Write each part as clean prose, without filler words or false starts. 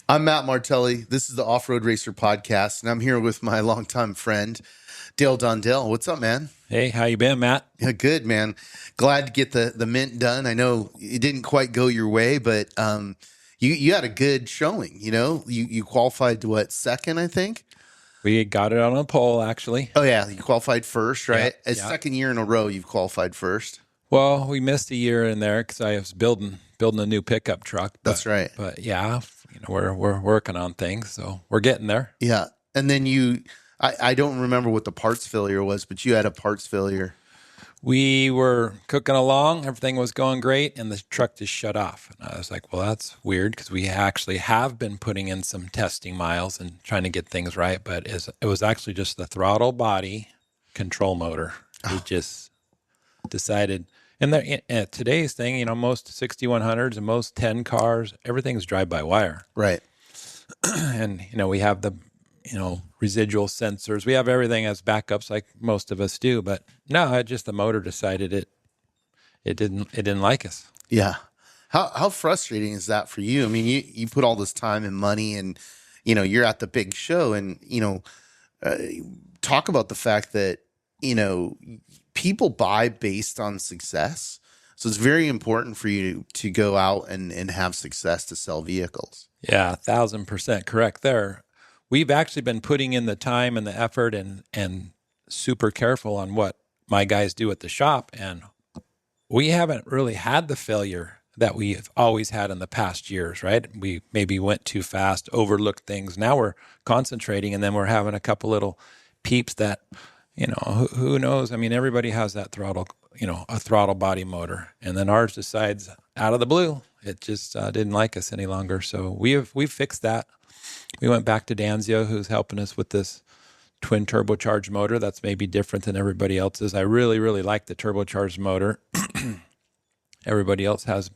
I'm Matt Martelli. This is the Off-Road Racer podcast, and I'm here with my longtime friend, Dale Dondel. What's up, man? Hey, how you been, Matt? Yeah, good, man. Glad to get the mint done. I know it didn't quite go your way, but you had a good showing. You qualified to what, second, I think. We got it on a poll, actually. Oh yeah, you qualified first, Yeah, right? A yeah. second year in a row, you've qualified first. Well, we missed a year in there because I was building a new pickup truck. That's right. But yeah, we're working on things, so we're getting there. Yeah, and then I don't remember what the parts failure was, but you had a parts failure. We were cooking along, everything was going great, and the truck just shut off. And I was like, well, that's weird because we actually have been putting in some testing miles and trying to get things right, but it was actually just the throttle body control motor. It just decided. And today's thing, most 6100s and most 10 cars, everything's drive-by-wire. Right. And, we have the, residual sensors. We have everything as backups like most of us do. But no, the motor decided it didn't like us. Yeah. How frustrating is that for you? I mean, you put all this time and money and, you're at the big show and, talk about the fact that, people buy based on success. So it's very important for you to go out and have success to sell vehicles. Yeah, 1,000% correct there. We've actually been putting in the time and the effort and super careful on what my guys do at the shop. And we haven't really had the failure that we've always had in the past years, right? We maybe went too fast, overlooked things. Now we're concentrating, and then we're having a couple little peeps that, who knows? I mean, everybody has that throttle, a throttle body motor, and then ours decides out of the blue, it just didn't like us any longer. So we've fixed that. We went back to Danzio, who's helping us with this twin turbocharged motor that's maybe different than everybody else's. I really, really like the turbocharged motor. Everybody else has,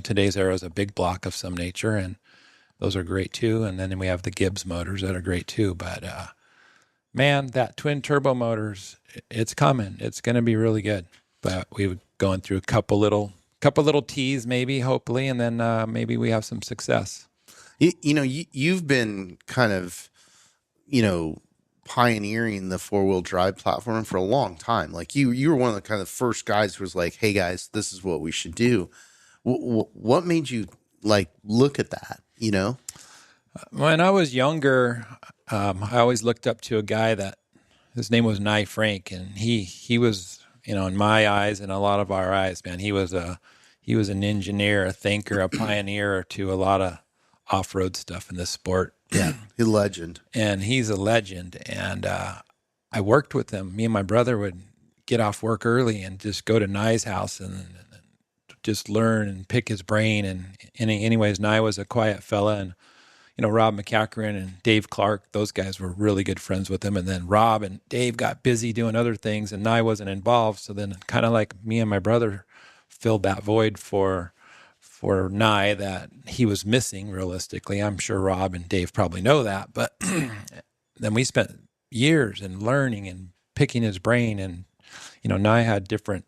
today's Aero is a big block of some nature, and those are great too. And then we have the Gibbs motors that are great too. But man, that twin turbo motors, it's coming. It's going to be really good. But we're going through a couple little T's maybe, hopefully, and then maybe we have some success. You've been kind of, pioneering the four-wheel drive platform for a long time. Like you were one of the kind of first guys who was like, hey guys, this is what we should do. What made you like look at that, When I was younger, I always looked up to a guy that his name was Nye Frank, and he was, in my eyes and a lot of our eyes, man, he was an engineer, a thinker, a pioneer to a lot of off-road stuff in this sport. Yeah, he's a legend. And he's a legend. And I worked with him. Me and my brother would get off work early and just go to Nye's house and just learn and pick his brain. And anyways, Nye was a quiet fella, and Rob McCackeren and Dave Clark, those guys were really good friends with him. And then Rob and Dave got busy doing other things, and Nye wasn't involved. So then kind of like me and my brother filled that void for Nye that he was missing realistically. I'm sure Rob and Dave probably know that. But then we spent years in learning and picking his brain. And, Nye had different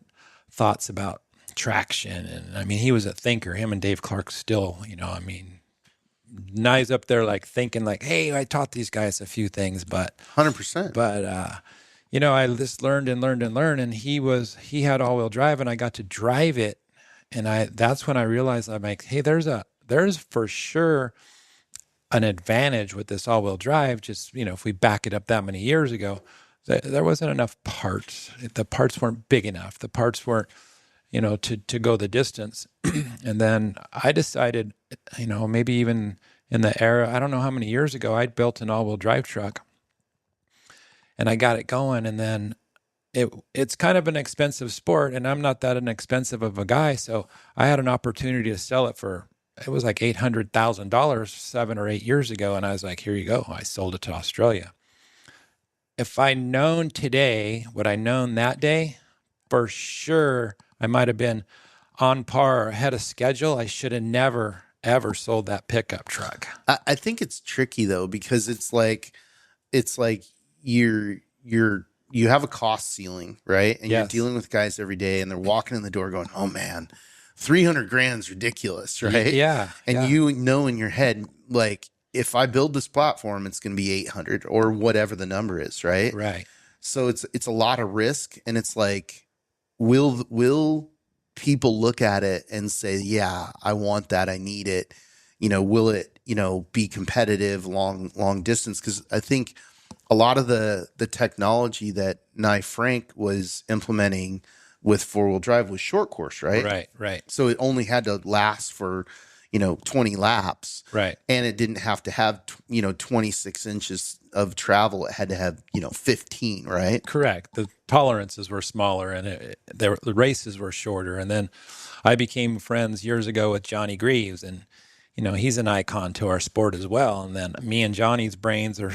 thoughts about traction. And I mean, he was a thinker. Him and Dave Clark still, Nye's up there like thinking like, hey, I taught these guys a few things, but 100%. But I just learned and learned and learned, and he had all-wheel drive, and I got to drive it, and that's when I realized I'm like, hey, there's for sure an advantage with this all-wheel drive. Just if we back it up that many years ago, there wasn't enough parts. The parts weren't big enough. The parts weren't to go the distance. And then I decided, maybe even in the era, I don't know how many years ago, I'd built an all-wheel drive truck and I got it going. And then it's kind of an expensive sport, and I'm not that inexpensive of a guy. So I had an opportunity to sell it for, it was like $800,000 7 or 8 years ago. And I was like, here you go. I sold it to Australia. If I'd known today what I known that day, for sure, I might have been on par or ahead of schedule. I should have never, ever sold that pickup truck. I think it's tricky though, because it's like you have a cost ceiling, right? And Yes. You're dealing with guys every day, and they're walking in the door going, oh man, 300 grand is ridiculous, right? Yeah. And Yeah. you know in your head, like, if I build this platform, it's going to be 800 or whatever the number is, right? Right. So it's a lot of risk, and it's like, will people look at it and say, yeah, I want that, I need it? Will it, be competitive long distance? Because I think a lot of the technology that Nye Frank was implementing with 4-wheel drive was short course, right? Right. Right. So it only had to last for, 20 laps. Right. And it didn't have to have, 26 inches of travel. It had to have, 15, right? Correct. The tolerances were smaller, and the races were shorter. And then I became friends years ago with Johnny Greaves, and he's an icon to our sport as well. And then me and Johnny's brains are,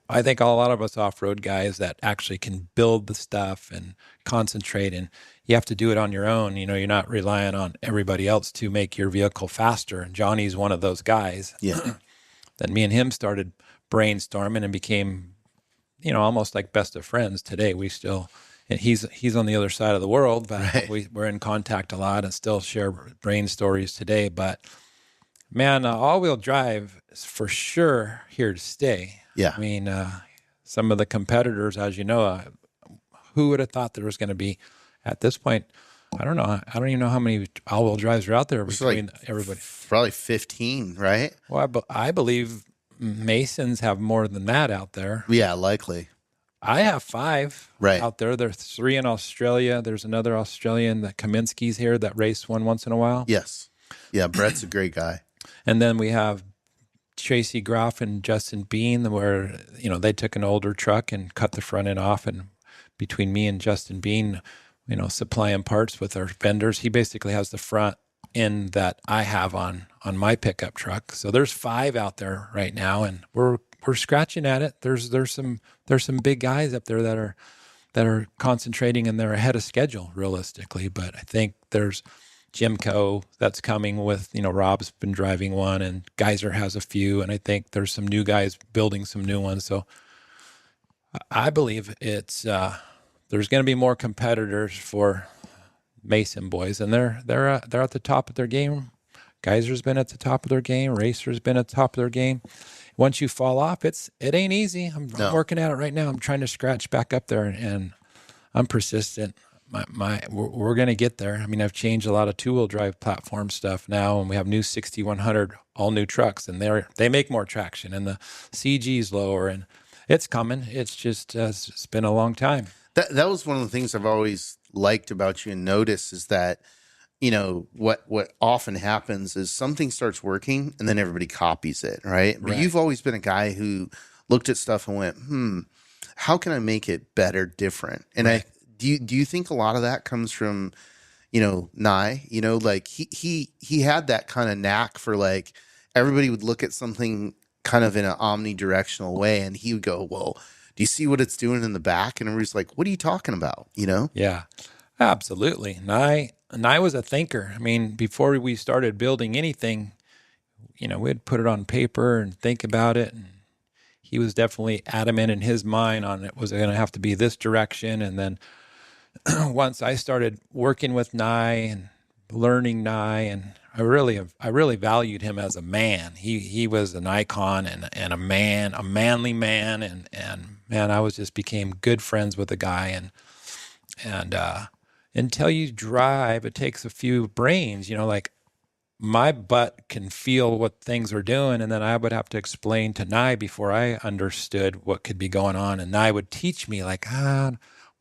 I think a lot of us off-road guys that actually can build the stuff and concentrate, and you have to do it on your own. You're not relying on everybody else to make your vehicle faster. And Johnny's one of those guys. Yeah. Then me and him started brainstorming and became, almost like best of friends today. We still, and he's on the other side of the world, but Right. we're in contact a lot and still share brain stories today. But man, all-wheel drive is for sure here to stay. Yeah. I mean, some of the competitors, as you know, who would have thought there was going to be at this point? I don't know. I don't even know how many all-wheel drives are out there It's between like everybody. probably 15, right? Well, I believe Masons have more than that out there. Yeah, likely. I have 5 Right. out there. There's 3 in Australia. There's another Australian, the Kaminsky's here, that race one once in a while. Yes. Yeah, Brett's a great guy. And then we have Tracy Groff and Justin Bean, where they took an older truck and cut the front end off, and between me and Justin Bean, supplying parts with our vendors, he basically has the front end that I have on my pickup truck. So there's 5 out there right now, and we're scratching at it. There's some big guys up there that are concentrating, and they're ahead of schedule realistically. But I think there's Jimco that's coming with, Rob's been driving one, and Geyser has a few, and I think there's some new guys building some new ones. So I believe it's there's going to be more competitors for Mason boys, and they're at the top of their game. Geyser's been at the top of their game. Racer's been at the top of their game. Once you fall off, it ain't easy. I'm working at it right now. I'm trying to scratch back up there, and I'm persistent. We're going to get there. I mean, I've changed a lot of 2-wheel drive platform stuff now, and we have new 6100 all new trucks, and they make more traction, and the CG is lower, and it's coming. It's just it's been a long time. That was one of the things I've always liked about you and noticed is that, what often happens is something starts working and then everybody copies it, right? But you've always been a guy who looked at stuff and went, how can I make it better, different? And do you think a lot of that comes from, Nye? Like he had that kind of knack for, like, everybody would look at something kind of in an omnidirectional way, and he would go, well, do you see what it's doing in the back? And everybody's like, what are you talking about? Yeah, absolutely. Nye was a thinker. I mean, before we started building anything, we'd put it on paper and think about it. And he was definitely adamant in his mind on it was going to have to be this direction. And then once I started working with Nye and learning Nye, and I really valued him as a man. He was an icon and a manly man, and man, I became good friends with the guy, and until you drive, it takes a few brains, like my butt can feel what things are doing, and then I would have to explain to Nye before I understood what could be going on, and Nye would teach me like,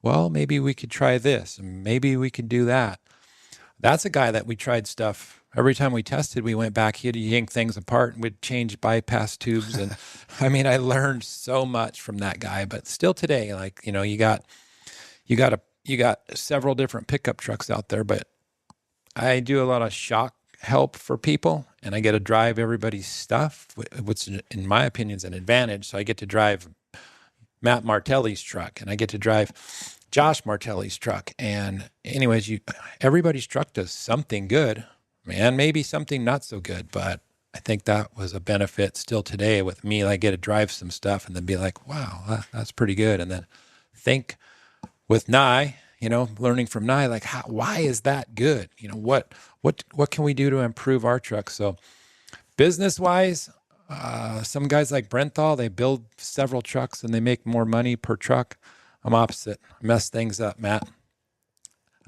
well, maybe we could try this, and maybe we could do that. That's a guy that we tried stuff. Every time we tested, we went back, he'd yank things apart, and we'd change bypass tubes. And I mean, I learned so much from that guy, but still today, like, you got several different pickup trucks out there, but I do a lot of shock help for people, and I get to drive everybody's stuff, which in my opinion is an advantage. So I get to drive Matt Martelli's truck, and I get to drive Josh Martelli's truck. And anyways, everybody's truck does something good, man, maybe something not so good, but I think that was a benefit still today with me. I get to drive some stuff and then be like, wow, that's pretty good. And then think with Nye, learning from Nye, like why is that good? What can we do to improve our truck? So business wise, some guys like Brenthal, they build several trucks and they make more money per truck. I'm opposite. I mess things up, Matt.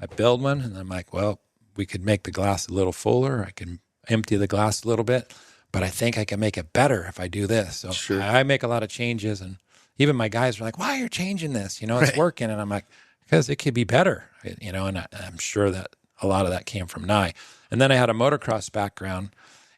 I build one and I'm like, well, we could make the glass a little fuller. I can empty the glass a little bit, but I think I can make it better if I do this. So Sure. I make a lot of changes, and even my guys are like, why are you changing this? It's Right. working. And I'm like, because it could be better, and I'm sure that a lot of that came from Nye. And then I had a motocross background,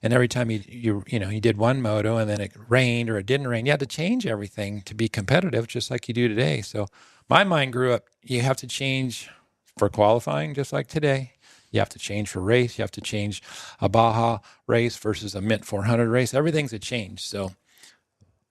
and every time you did one moto and then it rained or it didn't rain, you had to change everything to be competitive, just like you do today. So my mind grew up. You have to change for qualifying, just like today. You have to change for race. You have to change a Baja race versus a Mint 400 race. Everything's a change. So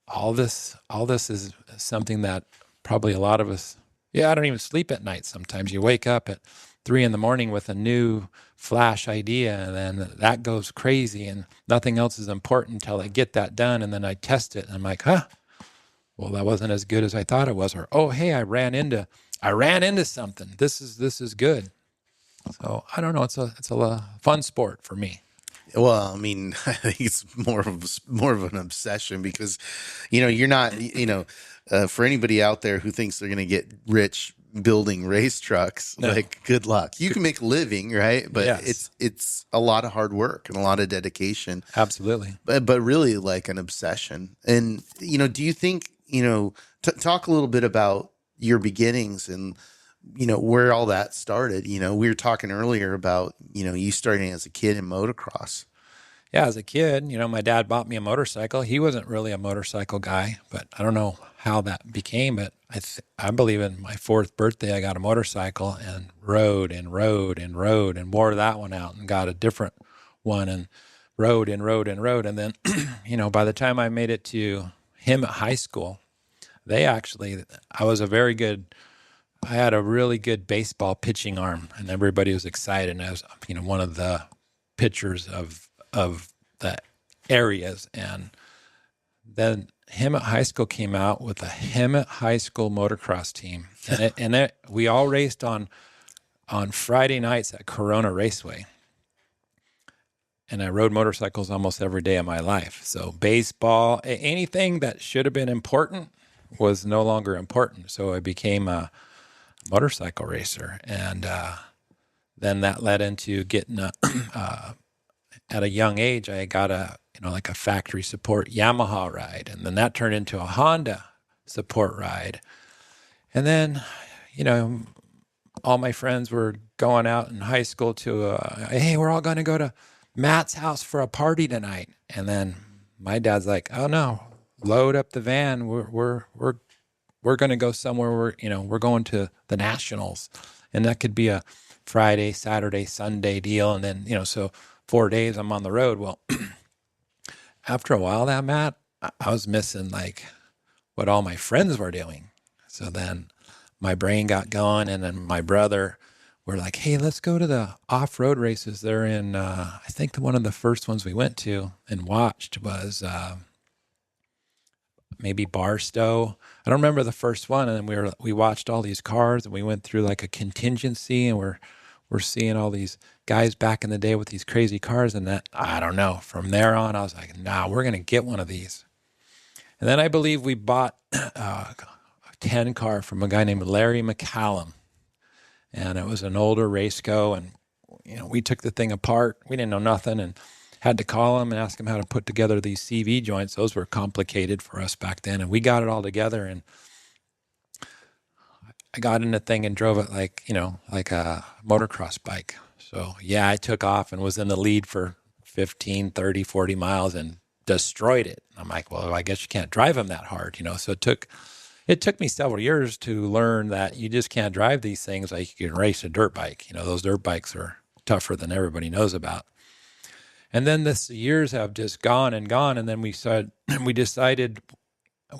all this is something that probably a lot of us, I don't even sleep at night. Sometimes you wake up at 3 a.m. with a new flash idea, and then that goes crazy, and nothing else is important until I get that done. And then I test it and I'm like, well, that wasn't as good as I thought it was. Or, oh, hey, I ran into something. This is good. So I don't know. It's a fun sport for me. Well, I mean, I think it's more of an obsession because, you're not, for anybody out there who thinks they're going to get rich building race trucks, No. like good luck. You can make a living, right? But Yes. it's a lot of hard work and a lot of dedication. Absolutely. But really like an obsession. And do you think talk a little bit about your beginnings and where all that started? We were talking earlier about you starting as a kid in motocross. Yeah, as a kid, my dad bought me a motorcycle. He wasn't really a motorcycle guy, but I don't know how that became. But I believe in my 4th birthday, I got a motorcycle and rode and rode and rode and wore that one out and got a different one and rode and rode and rode. And then, by the time I made it to him at high school, I had a really good baseball pitching arm, and everybody was excited. And I was, one of the pitchers of the areas. And then him at high school came out with a him at high school motocross team, and we all raced on Friday nights at Corona Raceway. And I rode motorcycles almost every day of my life. So baseball, anything that should have been important was no longer important. So I became a motorcycle racer, and then that led into getting at a young age. I got like a factory support Yamaha ride, and then that turned into a Honda support ride. And then all my friends were going out in high school to hey, we're all going to go to Matt's house for a party tonight. And then my dad's like, oh no, load up the van, we're going to go somewhere. We're going to the Nationals, and that could be a Friday, Saturday, Sunday deal. And then, so 4 days I'm on the road. Well, after a while that, Matt, I was missing like what all my friends were doing. So then my brain got going, and then my brother were like, hey, let's go to the off-road races. They're in, I think one of the first ones we went to and watched was maybe Barstow. I don't remember the first one. And then we watched all these cars, and we went through like a contingency, and we're seeing all these guys back in the day with these crazy cars. And that, I don't know, from there on, I was like, nah, we're going to get one of these. And then I believe we bought a 10 car from a guy named Larry McCallum. And it was an older Raceco. And, we took the thing apart. We didn't know nothing, and had to call him and ask him how to put together these CV joints. Those were complicated for us back then. And we got it all together, and I got in the thing and drove it like a motocross bike. So yeah, I took off and was in the lead for 15, 30, 40 miles and destroyed it. I'm like, well, I guess you can't drive them that hard, So it took me several years to learn that you just can't drive these things like you can race a dirt bike. Those dirt bikes are tougher than everybody knows about. And then the years have just gone and gone. And then we decided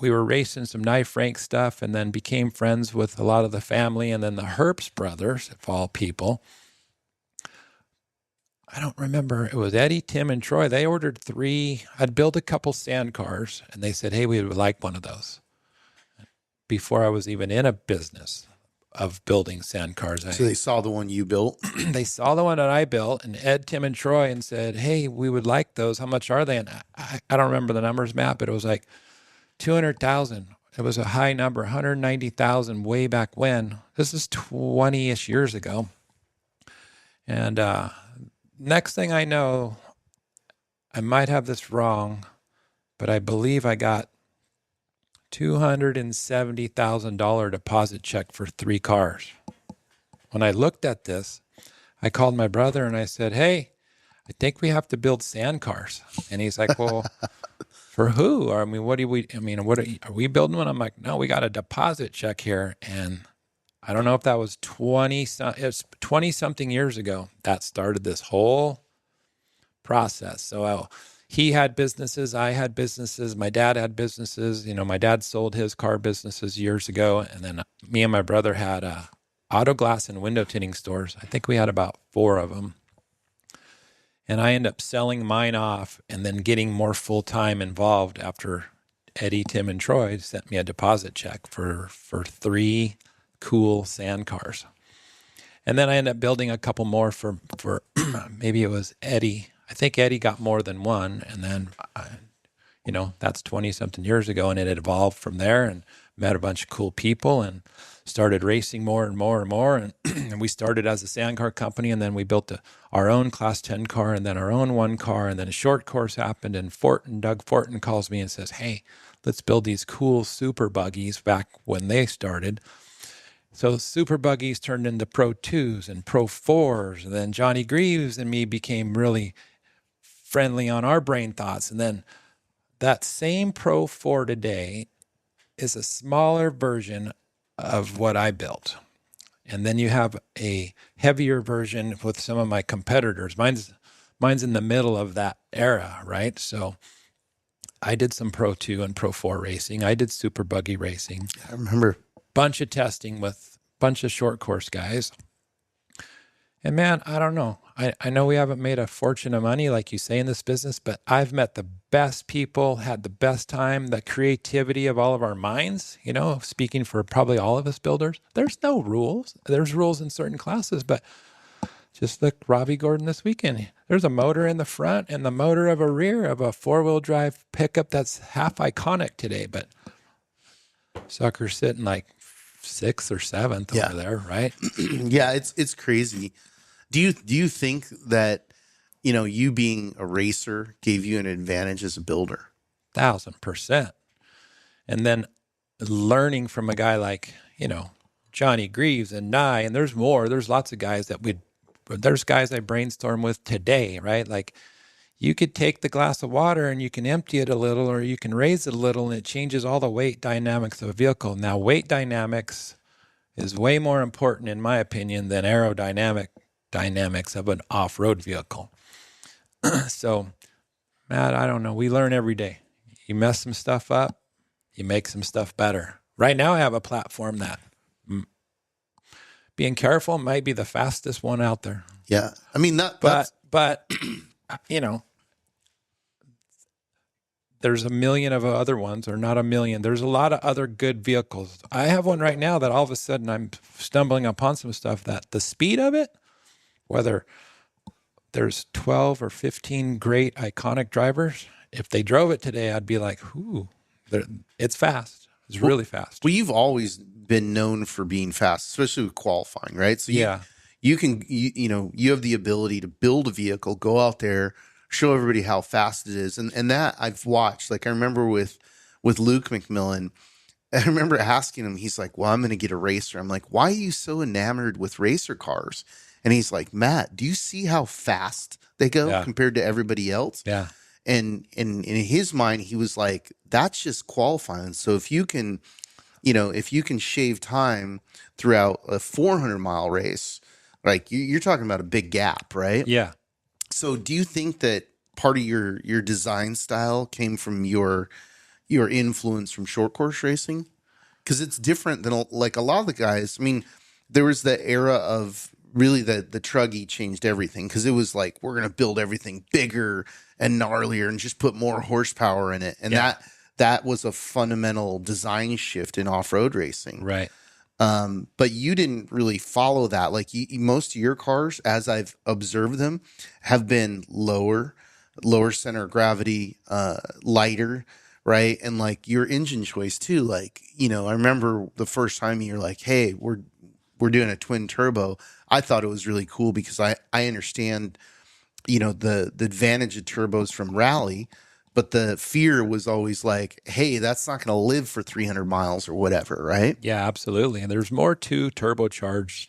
we were racing some Nye Frank stuff, and then became friends with a lot of the family. And then the Herbst brothers, of all people, I don't remember. It was Eddie, Tim, and Troy. They ordered 3. I'd built a couple sand cars, and they said, hey, we would like one of those. Before I was even in a business, of building sand cars. So they saw the one you built? They saw the one that I built, and Ed, Tim, and Troy, and said, hey, we would like those. How much are they? And I don't remember the numbers, Matt, but it was like 200,000. It was a high number, 190,000 way back when. This is 20-ish years ago. And next thing I know, I might have this wrong, but I believe I got $270,000 deposit check for 3 cars. When I looked at this, I called my brother and I said, hey, I think we have to build sand cars. And he's like, well, for who? Or, I mean, what are we building one? I'm like, no, we got a deposit check here. And I don't know if that was 20 something years ago that started this whole process. So he had businesses, I had businesses, my dad had businesses. My dad sold his car businesses years ago. And then me and my brother had auto glass and window tinting stores. I think we had about 4 of them. And I ended up selling mine off and then getting more full-time involved after Eddie, Tim, and Troy sent me a deposit check for 3 cool sand cars. And then I ended up building a couple more for maybe it was Eddie. I think Eddie got more than one. And then, that's 20-something years ago. And it evolved from there and met a bunch of cool people and started racing more and more and more. And, and we started as a sand car company, and then we built our own Class 10 car, and then our own 1 car, and then a short course happened, and Doug Fortin calls me and says, hey, let's build these cool super buggies back when they started. So super buggies turned into Pro 2s and Pro 4s, and then Johnny Greaves and me became really friendly on our brain thoughts. And then that same Pro 4 today is a smaller version of what I built. And then you have a heavier version with some of my competitors. Mine's in the middle of that era, right? So I did some Pro 2 and Pro 4 racing. I did super buggy racing. I remember. Bunch of testing with a bunch of short course guys. And man, I don't know. I know we haven't made a fortune of money like you say in this business, but I've met the best people, had the best time, the creativity of all of our minds, speaking for probably all of us builders. There's no rules. There's rules in certain classes, but just look Robbie Gordon this weekend. There's a motor in the front and the motor of a rear of a 4-wheel drive pickup that's half iconic today, but sucker's sitting like 6th or 7th over there, right? Yeah, it's crazy. Do you think that, you being a racer gave you an advantage as a builder? 1,000%. And then learning from a guy like, Johnny Greaves and Nye, and there's more. There's lots of guys there's guys I brainstorm with today, right? Like you could take the glass of water and you can empty it a little, or you can raise it a little, and it changes all the weight dynamics of a vehicle. Now, weight dynamics is way more important, in my opinion, than aerodynamics of an off-road vehicle. So, Matt, I don't know. We learn every day. You mess some stuff up, you make some stuff better. Right now, I have a platform that being careful might be the fastest one out there. Yeah. I mean, but there's a million of other ones, or not a million. There's a lot of other good vehicles. I have one right now that all of a sudden I'm stumbling upon some stuff that the speed of it, whether there's 12 or 15 great iconic drivers, if they drove it today, I'd be like, ooh, it's fast. It's really fast. Well, you've always been known for being fast, especially with qualifying, right? So you have the ability to build a vehicle, go out there, show everybody how fast it is. And that I've watched. Like I remember with Luke McMillan, I remember asking him, he's like, well, I'm going to get a racer. I'm like, why are you so enamored with racer cars? And he's like, Matt, do you see how fast they go compared to everybody else? Yeah. And in his mind, he was like, that's just qualifying. So if you can shave time throughout a 400-mile race, like you're talking about a big gap, right? Yeah. So do you think that part of your design style came from your influence from short course racing? Because it's different than like a lot of the guys. I mean, there was the era of really the Truggy changed everything, because it was like, we're going to build everything bigger and gnarlier and just put more horsepower in it. And that was a fundamental design shift in off-road racing. Right. But you didn't really follow that. Like most of your cars, as I've observed them, have been lower center of gravity, lighter, right? And like your engine choice too. Like, I remember the first time you're like, hey, we're doing a twin turbo. I thought it was really cool because I understand, the advantage of turbos from rally, but the fear was always like, hey, that's not going to live for 300 miles or whatever, right? Yeah, absolutely. And there's more to turbocharged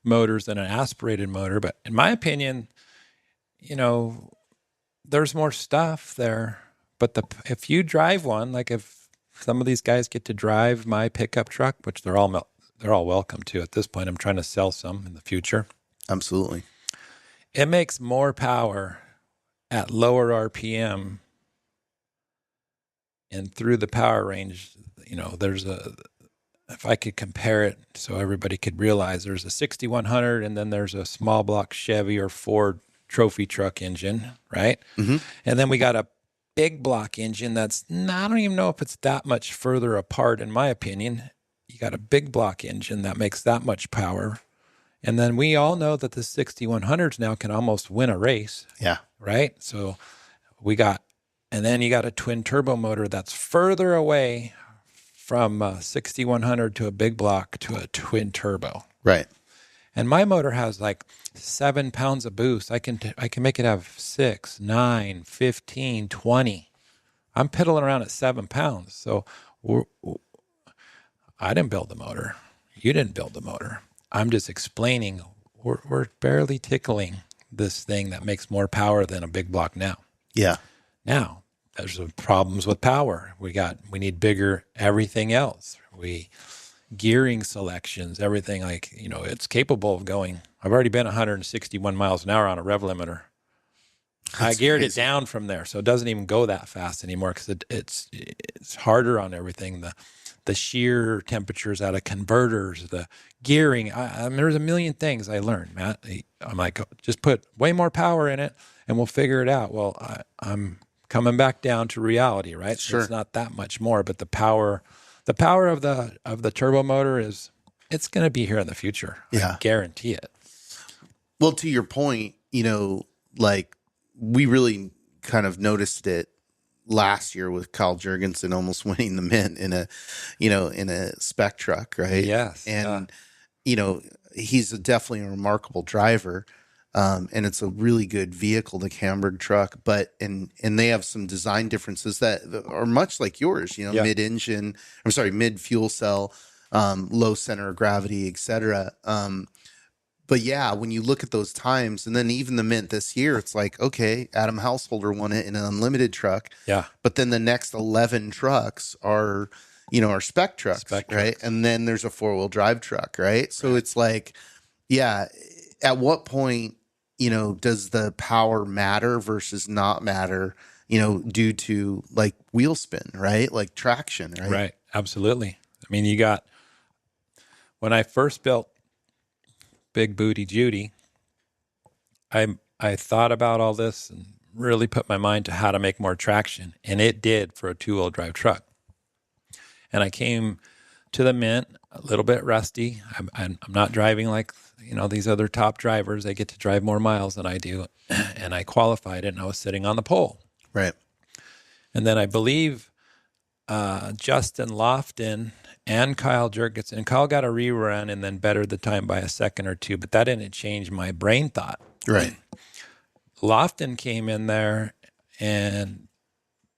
motors than an aspirated motor. But in my opinion, there's more stuff there. But if you drive one, like if some of these guys get to drive my pickup truck, which they're all welcome to at this point. I'm trying to sell some in the future. Absolutely. It makes more power at lower RPM and through the power range. If I could compare it so everybody could realize, there's a 6100 and then there's a small block Chevy or Ford trophy truck engine, right? Mm-hmm. And then we got a big block engine I don't even know if it's that much further apart, in my opinion. You got a big block engine that makes that much power. And then we all know that the 6100s now can almost win a race. Yeah. Right? So and then you got a twin turbo motor that's further away from a 6100 to a big block to a twin turbo. Right. And my motor has like 7 pounds of boost. I can make it have 6, 9, 15, 20. I'm piddling around at 7 pounds. So I didn't build the motor. You didn't build the motor. I'm just explaining we're barely tickling this thing that makes more power than a big block now. Yeah. Now, there's problems with power. We need bigger everything else. Gearing selections, everything, like, it's capable of going. I've already been 161 miles an hour on a rev limiter. I geared it down from there, so it doesn't even go that fast anymore because it's harder on everything. The shear temperatures out of converters, the gearing. I mean, there's a million things I learned, Matt. I'm like, just put way more power in it and we'll figure it out. Well, I'm coming back down to reality, right? Sure. So it's not that much more, but the power of the turbo motor it's going to be here in the future. Yeah. I guarantee it. Well, to your point, like we really kind of noticed it last year with Kyle Jurgensen almost winning the Mint in a spec truck, right? Yes. And, he's definitely a remarkable driver. And it's a really good vehicle, the Camberg truck, and they have some design differences that are much like yours, mid fuel cell, low center of gravity, et cetera. But yeah, when you look at those times, and then even the Mint this year, it's like, okay, Adam Householder won it in an unlimited truck. Yeah. But then the next 11 trucks are spec trucks, right? And then there's a 4-wheel drive truck, right? So It's like, yeah, at what point, does the power matter versus not matter, due to like wheel spin, right? Like traction, right? Right. Absolutely. I mean, when I first built Big Booty Judy, I thought about all this and really put my mind to how to make more traction. And it did for a 2-wheel drive truck. And I came to the Mint a little bit rusty. I'm not driving like, these other top drivers. They get to drive more miles than I do. And I qualified it and I was sitting on the pole. Right. And then I believe Justin Lofton and Kyle Jurgensen. Kyle got a rerun and then bettered the time by a second or two, but that didn't change my brain thought. Right. Lofton came in there and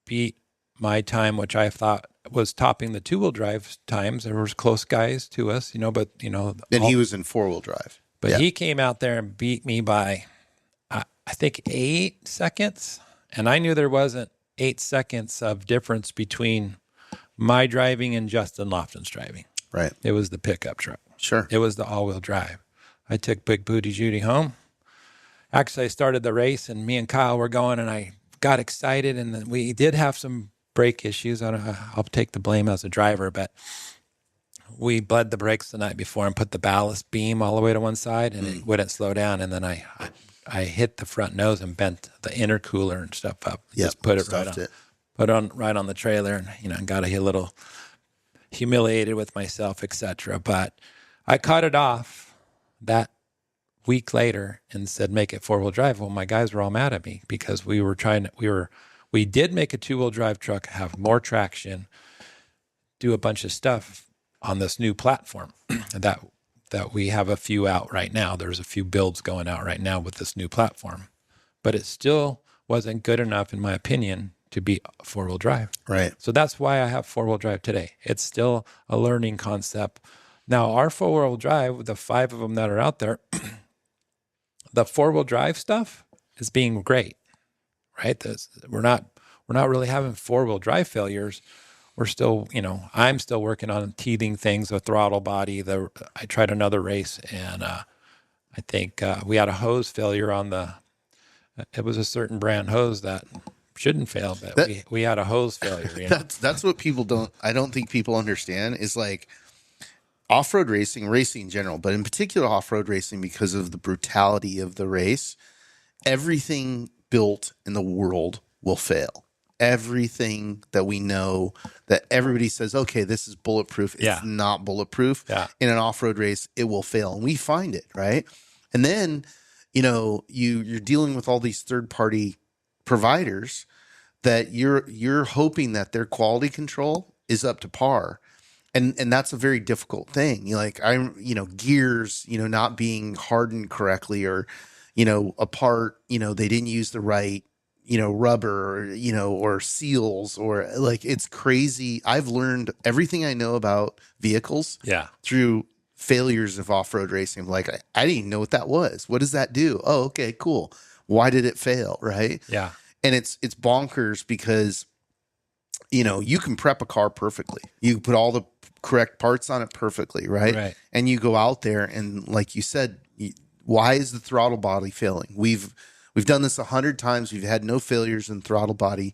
beat my time, which I thought was topping the 2-wheel drive times. There was close guys to us, but. And he was in 4-wheel drive. But He came out there and beat me by, I think, 8 seconds. And I knew there wasn't 8 seconds of difference between my driving and Justin Lofton's driving. Right. It was the pickup truck. Sure. It was the all-wheel drive. I took Big Booty Judy home. Actually, I started the race, and me and Kyle were going, and I got excited, and then we did have some brake issues. I'll take the blame as a driver, but we bled the brakes the night before and put the ballast beam all the way to one side, and it wouldn't slow down. And then I hit the front nose and bent the intercooler and stuff up. Yep, Just put it right on the trailer, and got a humiliated with myself, etc. But I cut it off that week later and said, make it 4-wheel drive. Well, my guys were all mad at me because we did make a 2-wheel drive truck, have more traction, do a bunch of stuff on this new platform that we have a few out right now. There's a few builds going out right now with this new platform, but it still wasn't good enough, in my opinion, to be 4-wheel drive. Right. So that's why I have 4-wheel drive today. It's still a learning concept. Now, our 4-wheel drive, the 5 of them that are out there, the 4-wheel drive stuff is being great, right? We're not really having 4-wheel drive failures. We're still, I'm still working on teething things, the throttle body. I tried another race, and I think we had a hose failure on it was a certain brand hose that shouldn't fail, but we had a hose failure. That's what I don't think people understand is like off-road racing in general, but in particular off-road racing, because of the brutality of the race, everything built in the world will fail. Everything that we know that everybody says, okay, this is bulletproof. It's not bulletproof. Yeah. In an off-road race, it will fail. And we find it, right? And then, you're dealing with all these third-party providers that you're hoping that their quality control is up to par. And that's a very difficult thing. Gears, not being hardened correctly, or, a part, they didn't use the right, rubber, or seals, or like, it's crazy. I've learned everything I know about vehicles through failures of off-road racing. Like, I didn't even know what that was. What does that do? Oh, okay, cool. Why did it fail? Right. Yeah. And it's bonkers because, you can prep a car perfectly. You can put all the correct parts on it perfectly. Right. And you go out there and, like you said, why is the throttle body failing? We've done this 100 times. We've had no failures in throttle body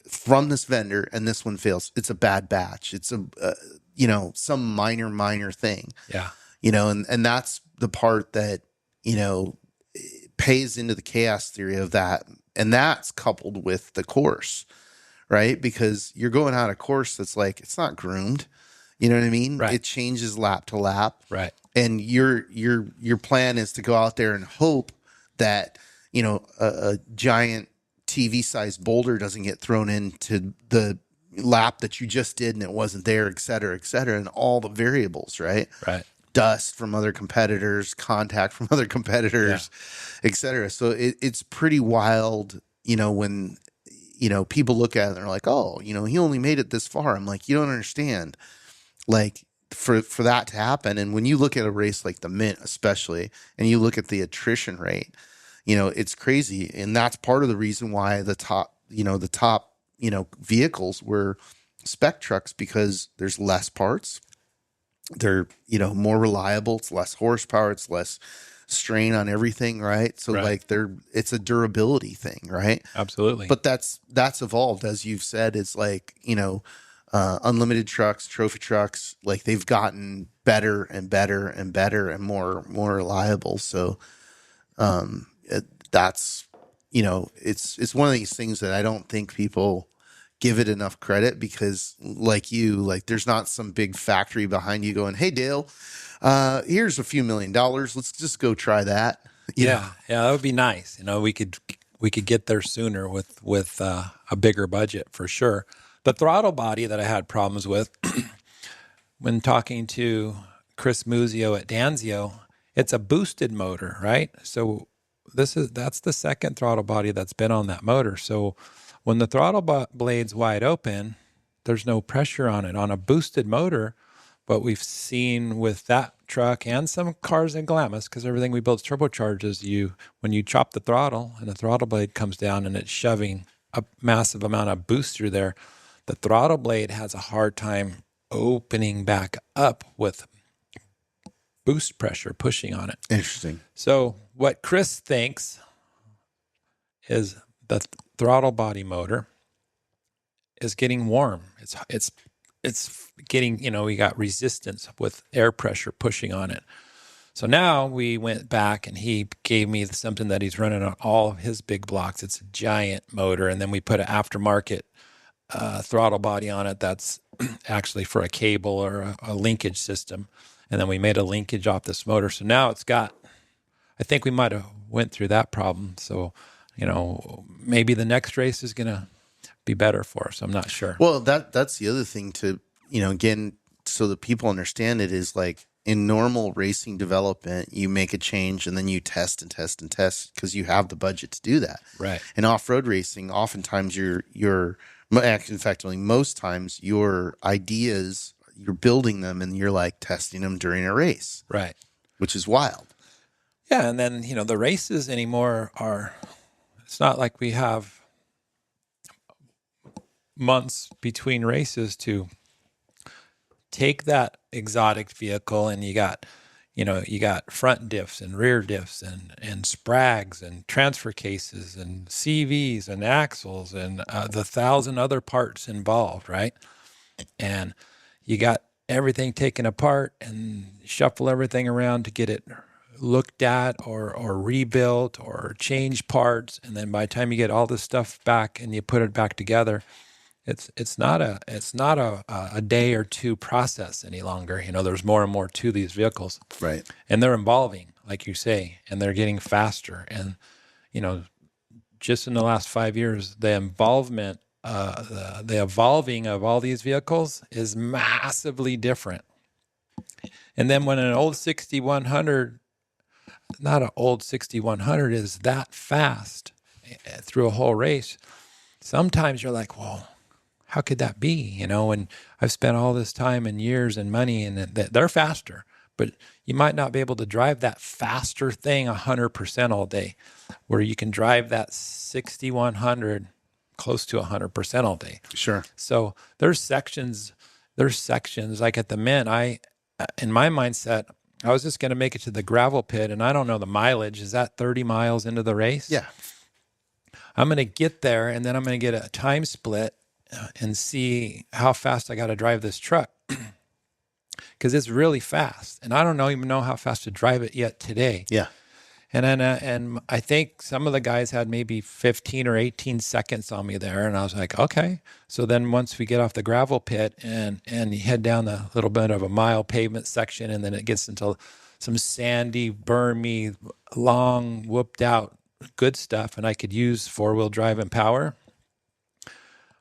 from this vendor, and this one fails. It's a bad batch. It's some minor thing. Yeah. And that's the part that, pays into the chaos theory of that. And that's coupled with the course, right? Because you're going out a course that's like, it's not groomed. You know what I mean? Right. It changes lap to lap. Right. And your plan is to go out there and hope that, a giant TV sized boulder doesn't get thrown into the lap that you just did and it wasn't there, et cetera, and all the variables, right? Right. Dust from other competitors, contact from other competitors, et cetera. So it's pretty wild, when, people look at it and they're like, oh, he only made it this far. I'm like, you don't understand. Like, for that to happen. And when you look at a race like the Mint, especially, and you look at the attrition rate, it's crazy. And that's part of the reason why the top vehicles were spec trucks, because there's less parts. They're, more reliable. It's less horsepower. It's less strain on everything. Right. So it's a durability thing. Right. Absolutely. But that's evolved, as you've said. It's like, unlimited trucks, trophy trucks, like they've gotten better and better and better and more reliable. So, that's, it's one of these things that I don't think people give it enough credit, because there's not some big factory behind you going, hey, Dale, here's a few $1 million. Let's just go try that. Yeah, that would be nice. We could get there sooner with a bigger budget for sure. The throttle body that I had problems with when talking to Chris Muzio at Danzio, it's a boosted motor, right? So that's the second throttle body that's been on that motor. So when the throttle blade's wide open, there's no pressure on it. On a boosted motor, what we've seen with that truck and some cars in Glamis, because everything we build is turbocharges, when you chop the throttle and the throttle blade comes down and it's shoving a massive amount of boost through there, the throttle blade has a hard time opening back up with boost pressure pushing on it. Interesting. So what Chris thinks is the throttle body motor is getting warm. It's getting, we got resistance with air pressure pushing on it. So now we went back and he gave me something that he's running on all of his big blocks. It's a giant motor. And then we put an aftermarket throttle body on it that's actually for a cable or a linkage system. And then we made a linkage off this motor. So now it's got, I think we might have went through that problem. So, maybe the next race is going to be better for us. I'm not sure. Well, that's the other thing to, again, so that people understand it is like in normal racing development, you make a change and then you test and test and test because you have the budget to do that. Right. In off-road racing, oftentimes in fact, only most times your ideas, you're building them and you're like testing them during a race. Right. Which is wild. Yeah. And then, the races anymore it's not like we have months between races to take that exotic vehicle, and you got front diffs and rear diffs and sprags and transfer cases and CVs and axles and the 1,000 other parts involved, right? And you got everything taken apart and shuffle everything around to get it looked at or rebuilt or change parts. And then by the time you get all this stuff back and you put it back together, it's not a day or two process any longer. There's more and more to these vehicles, right? And they're evolving, like you say, and they're getting faster. And just in the last 5 years, the involvement, the evolving of all these vehicles is massively different. And then when an old 6100, not an old 6100, is that fast through a whole race, sometimes you're like, well, how could that be? And I've spent all this time and years and money, and they're faster, but you might not be able to drive that faster thing 100% all day, where you can drive that 6100 close to 100% all day. Sure. So there's sections like at the Mint, in my mindset, I was just going to make it to the gravel pit, and I don't know the mileage. Is that 30 miles into the race? Yeah. I'm going to get there, and then I'm going to get a time split and see how fast I got to drive this truck, because it's really fast, and I don't even know how fast to drive it yet today. Yeah. And then and I think some of the guys had maybe 15 or 18 seconds on me there, and I was like, okay. So then once we get off the gravel pit and you head down a little bit of a mile pavement section, and then it gets into some sandy, bermy, long, whooped out good stuff, and I could use four-wheel drive and power.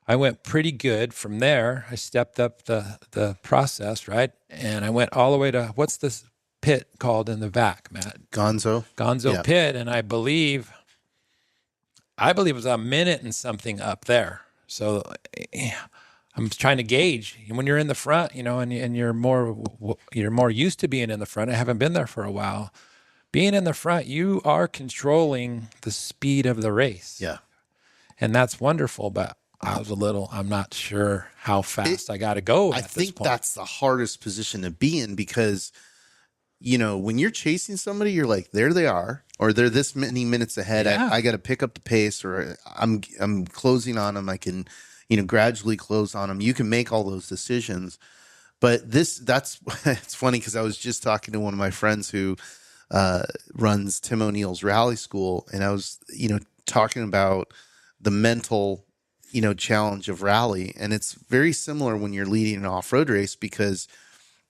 I went pretty good from there. I stepped up the process, right? And I went all the way to, what's this pit called in the back, Matt? Gonzo yeah. Pit. And I believe it was a minute and something up there. So I'm trying to gauge when you're in the front, and you're more used to being in the front. I haven't been there for a while. Being in the front, you are controlling the speed of the race. Yeah. And that's wonderful, but I'm not sure how fast I got to go. I think that's the hardest position to be in, because, when you're chasing somebody, you're like, there they are, or they're this many minutes ahead. Yeah. I got to pick up the pace, or I'm closing on them. I can, gradually close on them. You can make all those decisions, but it's funny, because I was just talking to one of my friends who runs Tim O'Neill's rally school, and I was, talking about the mental challenge of rally. And it's very similar when you're leading an off-road race, because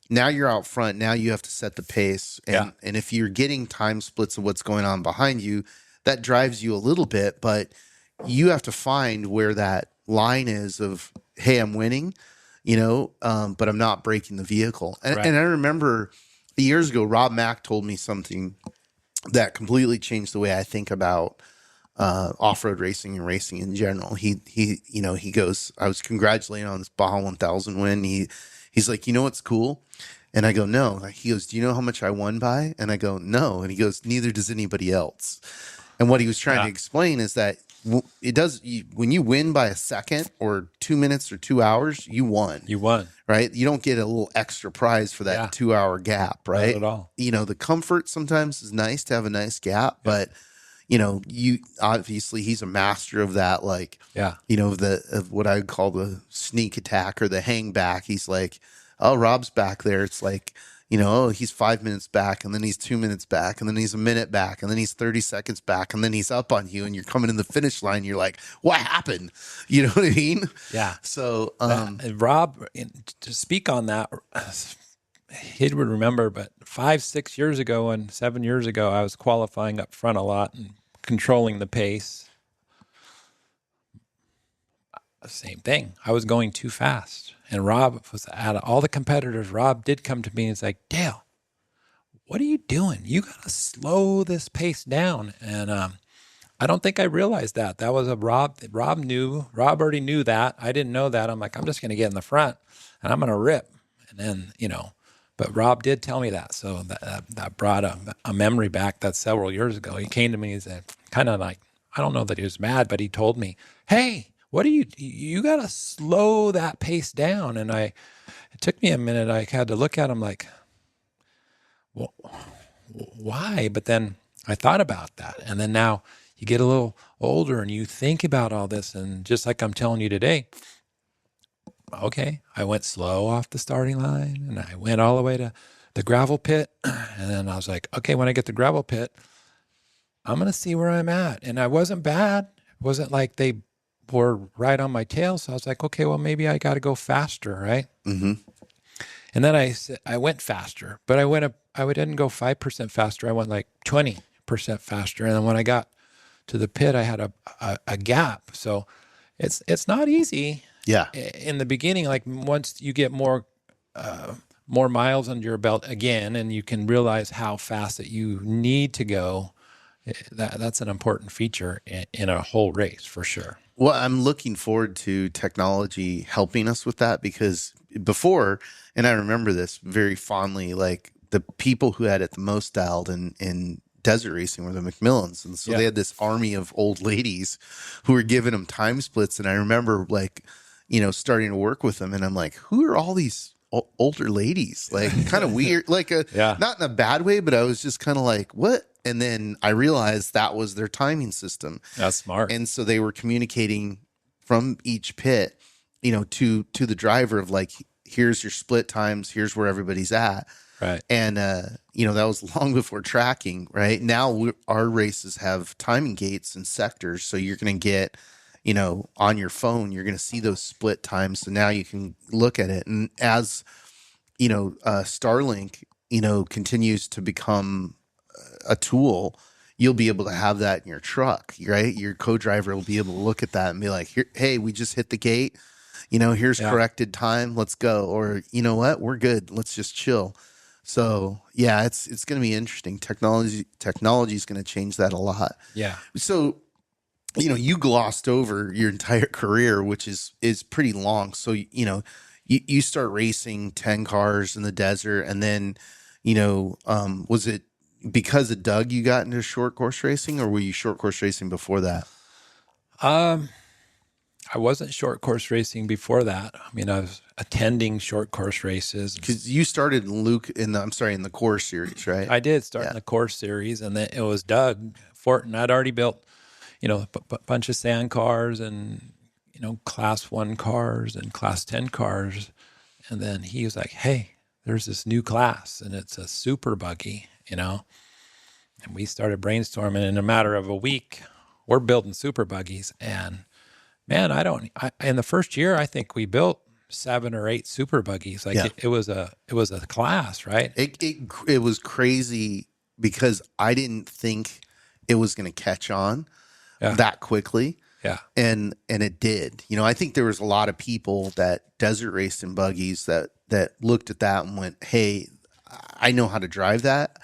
now you're out front. Now you have to set the pace. And if you're getting time splits of what's going on behind you, that drives you a little bit, but you have to find where that line is of, hey, I'm winning, but I'm not breaking the vehicle. And, right. and I remember years ago, Rob Mack told me something that completely changed the way I think about off-road racing and racing in general. He goes, I was congratulating on this Baja 1000 win. He's like, what's cool? And I go, no. He goes, do you know how much I won by? And I go, no. And he goes, neither does anybody else. And what he was trying to explain is that when you win by a second or 2 minutes or 2 hours, you won. Right? You don't get a little extra prize for that 2 hour gap, right? Not at all. The comfort sometimes is nice to have a nice gap, but you obviously, he's a master of that, of what I would call the sneak attack or the hang back. He's like, oh, Rob's back there. It's like, Oh, he's 5 minutes back, and then he's 2 minutes back, and then he's a minute back, and then he's 30 seconds back, and then he's up on you, and you're coming in the finish line. You're like, what happened? You know what I mean? Yeah. So, Rob, to speak on that, he would remember, but 5, 6 years ago and 7 years ago, I was qualifying up front a lot and controlling the pace. Same thing. I was going too fast. And Rob was out of all the competitors. Rob did come to me and he's like, Dale, what are you doing? You got to slow this pace down. And I don't think I realized that. That was a Rob. Rob already knew that. I didn't know that. I'm like, I'm just going to get in the front and I'm going to rip. And then, but Rob did tell me that. So that brought a memory back. That's several years ago. He came to me and said, kind of like, I don't know that he was mad, but he told me, hey, what do you got to slow that pace down. And it took me a minute. I had to look at him like, well, why? But then I thought about that. And then now you get a little older and you think about all this. And just like I'm telling you today, okay, I went slow off the starting line and I went all the way to the gravel pit. And then I was like, okay, when I get to the gravel pit, I'm going to see where I'm at. And I wasn't bad. It wasn't like they were right on my tail. So I was like, okay, well, maybe I got to go faster, right? mm-hmm. And then I went faster, but I didn't go 5% faster. I went like 20% faster. And then when I got to the pit, I had a gap. So it's not easy. Yeah. In the beginning, like once you get more miles under your belt again, and you can realize how fast that you need to go, that's an important feature in a whole race for sure. Well, I'm looking forward to technology helping us with that, because before, and I remember this very fondly, like the people who had it the most dialed in desert racing were the McMillans. And so they had this army of old ladies who were giving them time splits. And I remember like, starting to work with them, and I'm like, who are all these older ladies? Like kind of weird, like not in a bad way, but I was just kind of like, what? And then I realized that was their timing system. That's smart. And so they were communicating from each pit, to the driver of like, here's your split times, here's where everybody's at. Right. And, that was long before tracking, right? Now our races have timing gates and sectors. So you're going to get, on your phone, you're going to see those split times. So now you can look at it. And as, Starlink, continues to become a tool, you'll be able to have that in your truck, right? Your co-driver will be able to look at that and be like, hey, we just hit the gate. Here's corrected time. Let's go. Or, you know what? We're good. Let's just chill. So yeah, it's going to be interesting. Technology is going to change that a lot. Yeah. So, you glossed over your entire career, which is pretty long. So, you start racing 10 cars in the desert, and then, was it because of Doug you got into short course racing, or were you short course racing before that? I wasn't short course racing before that. I mean, I was attending short course races. Because you started in the course series, right? I did start in the course series, and then it was Doug Fortin. I'd already built, a bunch of sand cars and, class 1 cars and class 10 cars. And then he was like, hey, there's this new class and it's a super buggy, and we started brainstorming. In a matter of a week, we're building super buggies. And man, in the first year, I think we built 7 or 8 super buggies. Like it was a class, right? It was crazy because I didn't think it was going to catch on that quickly. Yeah. And it did. I think there was a lot of people that desert raced in buggies that looked at that and went, hey, I know how to drive that.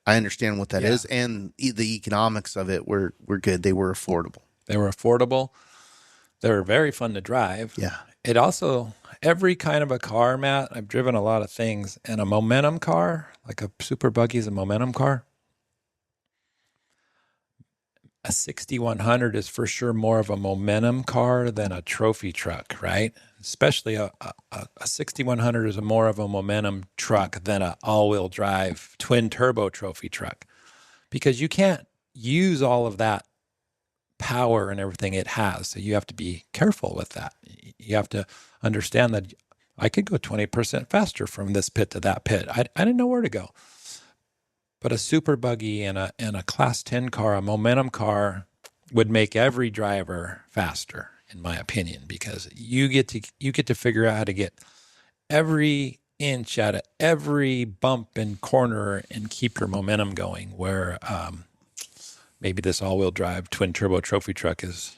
I understand what that is. And the economics of it were good. They were affordable. They were very fun to drive. Yeah. It also, every kind of a car, Matt, I've driven a lot of things, and a momentum car, like a super buggy is a momentum car. A 6100 is for sure more of a momentum car than a trophy truck, right? Especially a 6100 is more of a momentum truck than an all-wheel drive twin turbo trophy truck, because you can't use all of that power and everything it has. So you have to be careful with that. You have to understand that I could go 20% faster from this pit to that pit. I didn't know where to go. But a super buggy and a class 10 car, a momentum car, would make every driver faster, in my opinion, because you get to figure out how to get every inch out of every bump and corner and keep your momentum going. Where maybe this all-wheel drive twin turbo trophy truck is,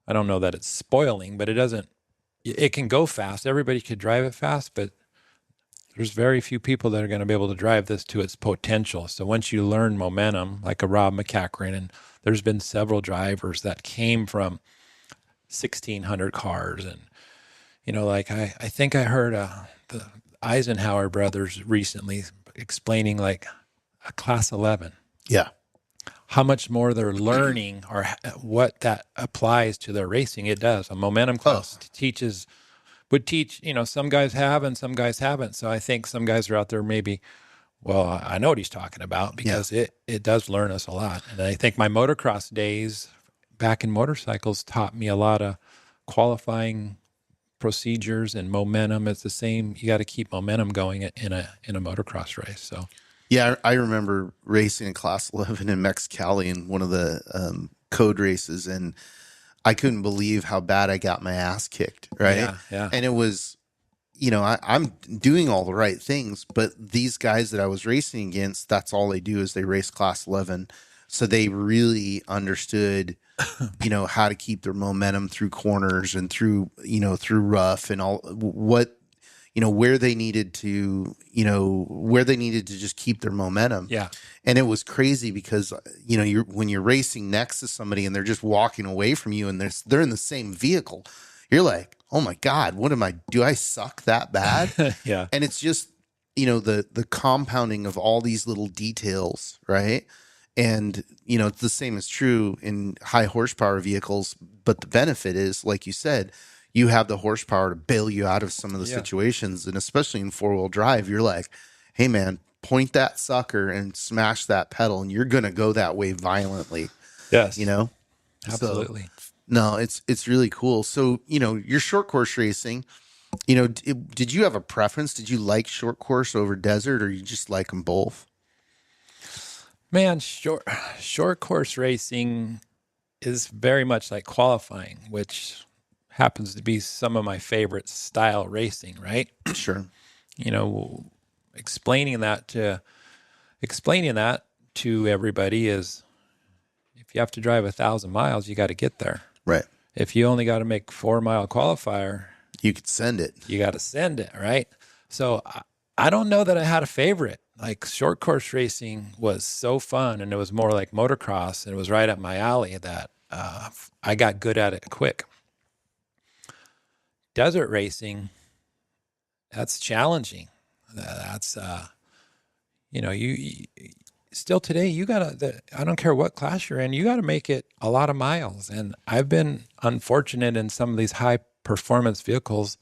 I don't know that it's spoiling, but it can go fast. Everybody could drive it fast, but there's very few people that are going to be able to drive this to its potential. So once you learn momentum, like a Rob McCachran, and there's been several drivers that came from 1,600 cars. And, like I think I heard the Eisenhower brothers recently explaining like a class 11. Yeah. How much more they're learning or what that applies to their racing. It does. A momentum class would teach, some guys have and some guys haven't. So I think some guys are out there maybe, well, I know what he's talking about because it does learn us a lot. And I think my motocross days back in motorcycles taught me a lot of qualifying procedures and momentum. It's the same. You got to keep momentum going in a motocross race. So yeah, I remember racing in class 11 in Mexicali in one of the code races, and I couldn't believe how bad I got my ass kicked, right? Yeah. And it was, I'm doing all the right things, but these guys that I was racing against, that's all they do is they race class 11. So they really understood, how to keep their momentum through corners and through rough and all what, where they needed to just keep their momentum. Yeah. And it was crazy because, when you're racing next to somebody and they're just walking away from you and they're in the same vehicle, you're like, oh my God, do I suck that bad? Yeah. And it's just, the compounding of all these little details, right? And, it's the same is true in high horsepower vehicles, but the benefit is, like you said, you have the horsepower to bail you out of some of the situations. And especially in 4-wheel drive, you're like, hey man, point that sucker and smash that pedal, and you're going to go that way violently. Yes. Absolutely. So, no, it's really cool. So, your short course racing, did you have a preference? Did you like short course over desert, or you just like them both? Man, short course racing is very much like qualifying, which happens to be some of my favorite style racing, right? Sure. Explaining that to everybody is, if you have to drive 1,000 miles, you got to get there. Right. If you only got to make 4-mile qualifier, you could send it. You got to send it, right? So I don't know that I had a favorite. Like short course racing was so fun, and it was more like motocross, and it was right up my alley that I got good at it quick. Desert racing, that's challenging. That's you still today, you gotta, I don't care what class you're in, you gotta make it a lot of miles. And I've been unfortunate in some of these high performance vehicles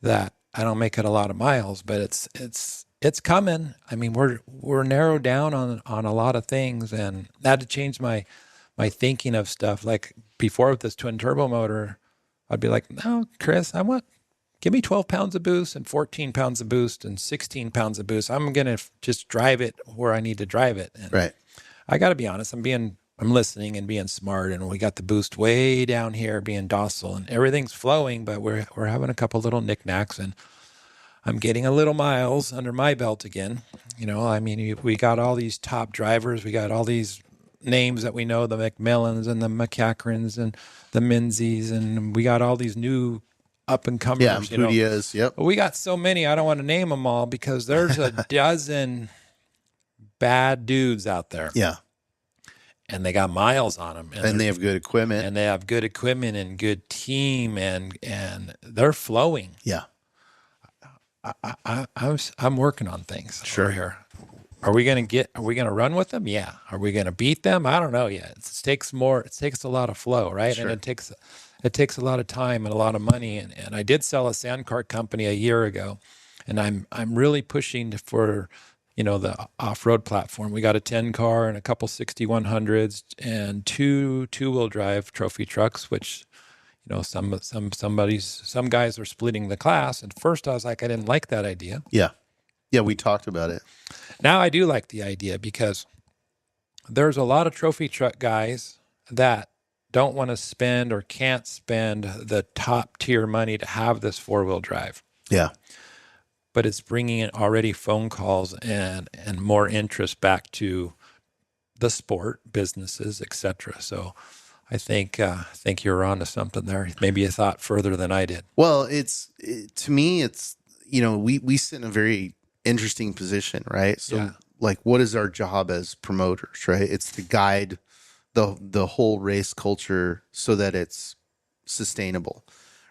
that I don't make it a lot of miles, but it's coming. I mean, we're narrowed down on a lot of things, and I had to change my thinking of stuff. Like before with this twin turbo motor, I'd be like, no, Chris, give me 12 pounds of boost and 14 pounds of boost and 16 pounds of boost. I'm going to just drive it where I need to drive it. And right. I got to be honest. I'm listening and being smart, and we got the boost way down here being docile, and everything's flowing, but we're having a couple little knickknacks, and I'm getting a little miles under my belt again. I mean, we got all these top drivers. We got all these names that we know, the McMillans and the McCachrans and the Menzies, and we got all these new up and comers. Yeah, Pudias, yep. We got so many, I don't want to name them all because there's a dozen bad dudes out there. Yeah. And they got miles on them. And they have good equipment. And they have good equipment and good team, and they're flowing. Yeah. I'm working on things sure. over here. Are we going to run with them? Yeah. Are we going to beat them? I don't know yet. It takes a lot of flow, right? Sure. And it takes a lot of time and a lot of money. And I did sell a sand cart company a year ago, and I'm really pushing for, the off-road platform. We got a 10 car and a couple 6100s and two wheel drive trophy trucks, which, some guys are splitting the class. At first I was like, I didn't like that idea. Yeah. Yeah, we talked about it. Now I do like the idea because there's a lot of trophy truck guys that don't want to spend or can't spend the top tier money to have this 4-wheel drive. Yeah. But it's bringing in already phone calls and more interest back to the sport, businesses, etc. So I think you're onto something there. Maybe you thought further than I did. Well, to me, it's, we sit in a very interesting position, right? So like, what is our job as promoters, right? It's to guide the whole race culture so that it's sustainable,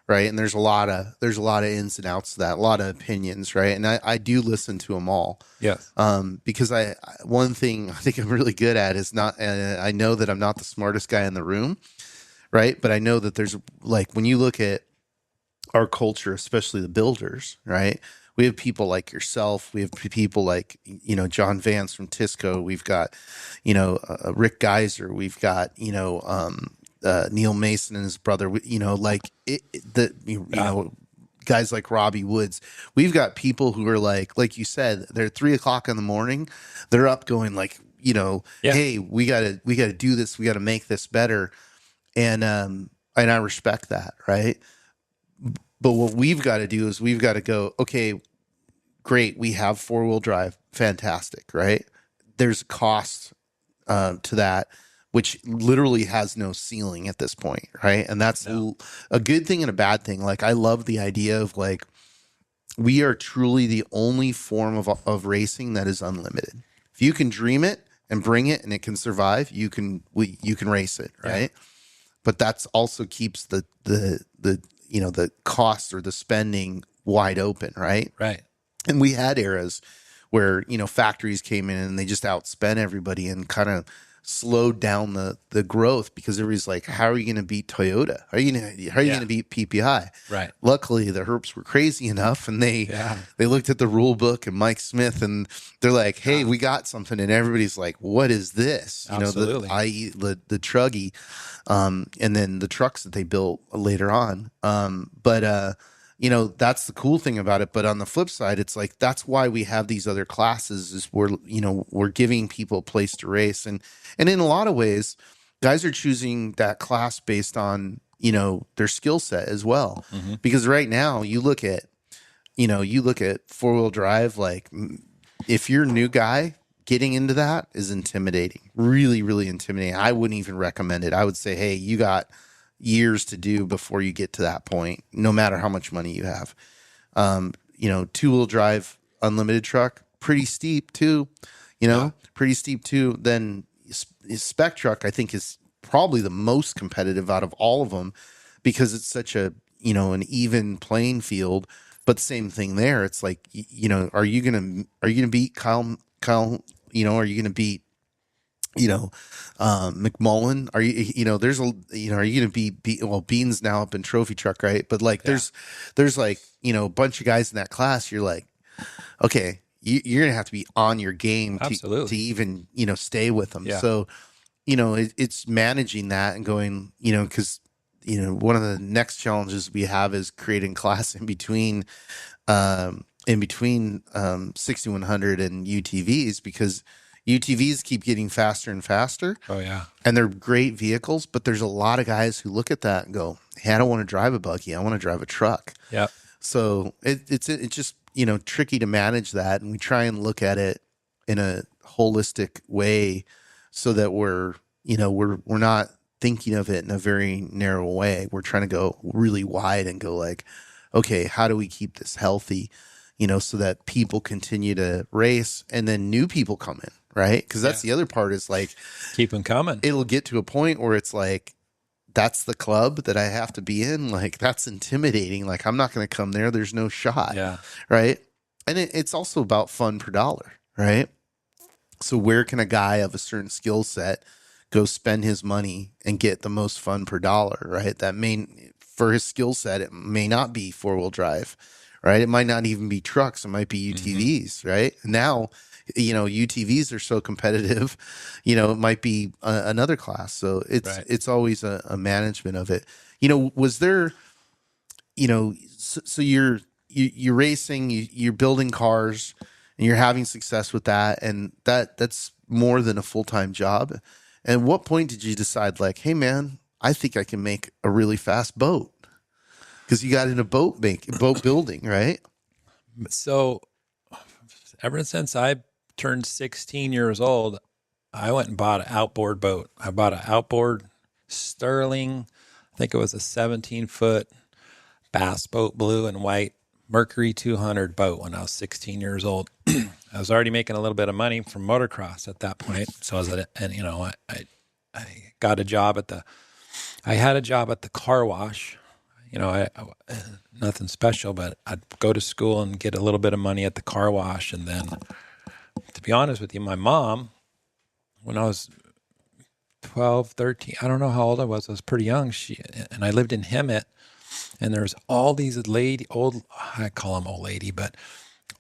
right? And there's a lot of ins and outs to that, a lot of opinions, right? And I do listen to them all. Yes. Because one thing I think I'm really good at is not, I know that I'm not the smartest guy in the room, right? But I know that there's, like, when you look at our culture, especially the builders, right? We have people like yourself. We have people like, John Vance from Tisco. We've got, Rick Geiser. We've got, Neil Mason and his brother, guys like Robbie Woods. We've got people who are like you said, they're 3:00 in the morning. They're up going like, hey, we gotta do this. We gotta make this better. And I respect that. Right. But what we've got to do is we've got to go, okay, great. We have 4-wheel drive. Fantastic. Right. There's cost to that, which literally has no ceiling at this point. Right. And that's a good thing and a bad thing. Like, I love the idea of, like, we are truly the only form of racing that is unlimited. If you can dream it and bring it and it can survive, you can race it. Right. Yeah. But that's also keeps the cost or the spending wide open. Right. Right. And we had eras where, factories came in and they just outspent everybody and kind of slowed down the growth, because everybody's like, how are you going to beat Toyota? How are you going to beat PPI? Right. Luckily, the Herps were crazy enough, and they looked at the rule book and Mike Smith, and they're like, hey, we got something. And everybody's like, what is this? Absolutely. I.e. the Truggy, and then the trucks that they built later on. But that's the cool thing about it. But on the flip side, it's like, that's why we have these other classes, is we're giving people a place to race. And in a lot of ways, guys are choosing that class based on, their skill set as well. Mm-hmm. Because right now you look at 4-wheel drive, like, if you're a new guy, getting into that is intimidating, really, really intimidating. I wouldn't even recommend it. I would say, hey, you got years to do before you get to that point, no matter how much money you have. 2-wheel drive unlimited truck, pretty steep too, pretty steep too. Then spec truck, I think, is probably the most competitive out of all of them, because it's such an even playing field. But same thing there. It's like, are you going to beat Kyle, are you going to beat, McMullen? Are you, are you going to be, well, Bean's now up in trophy truck, right? But like, there's like, a bunch of guys in that class. You're like, okay, you're going to have to be on your game to even, stay with them. Yeah. So, it's managing that and going, cause one of the next challenges we have is creating class in between 6100 and UTVs, because UTVs keep getting faster and faster. Oh yeah. And they're great vehicles, but there's a lot of guys who look at that and go, hey, I don't want to drive a buggy. I want to drive a truck. Yeah. So it's just, tricky to manage that. And we try and look at it in a holistic way so that we're not thinking of it in a very narrow way. We're trying to go really wide and go like, okay, how do we keep this healthy? So that people continue to race and then new people come in, right? Because that's the other part, is like, keep them coming. It'll get to a point where it's like, that's the club that I have to be in. Like, that's intimidating. Like, I'm not going to come there. There's no shot. Yeah. Right. And it's also about fun per dollar, right? So where can a guy of a certain skill set go spend his money and get the most fun per dollar, right? For his skill set, it may not be 4-wheel drive, right? It might not even be trucks. It might be UTVs, right? Now, UTVs are so competitive, it might be another class. So it's always a management of it. Was there, so you're racing, you're building cars, and you're having success with that, and that's more than a full-time job. And what point did you decide, like, hey man, I think I can make a really fast boat? Because you got into boat building, right? So ever since I turned 16 years old, I went and bought an outboard boat. I bought an outboard Sterling. I think it was a 17-foot bass boat, blue and white, Mercury 200 boat when I was 16 years old. I was already making a little bit of money from motocross at that point. So I got a job I had a job at the car wash. Nothing special, but I'd go to school and get a little bit of money at the car wash. And then, to be honest with you, my mom, when I was 12, 13, I don't know how old I was pretty young. And I lived in Hemet, and there's all these I call them old lady, but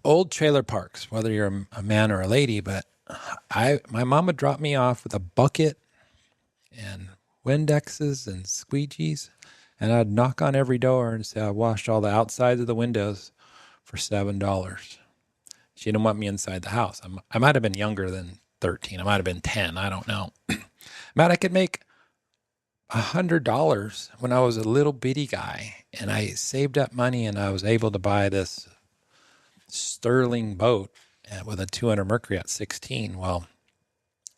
old trailer parks, whether you're a man or a lady. But my mom would drop me off with a bucket and Windexes and squeegees, and I'd knock on every door and say I washed all the outsides of the windows for $7. She didn't want me inside the house. I might have been younger than 13. I might have been 10. I don't know. Matt, I could make $100 when I was a little bitty guy, and I saved up money, and I was able to buy this Sterling boat with a 200 Mercury at 16. Well,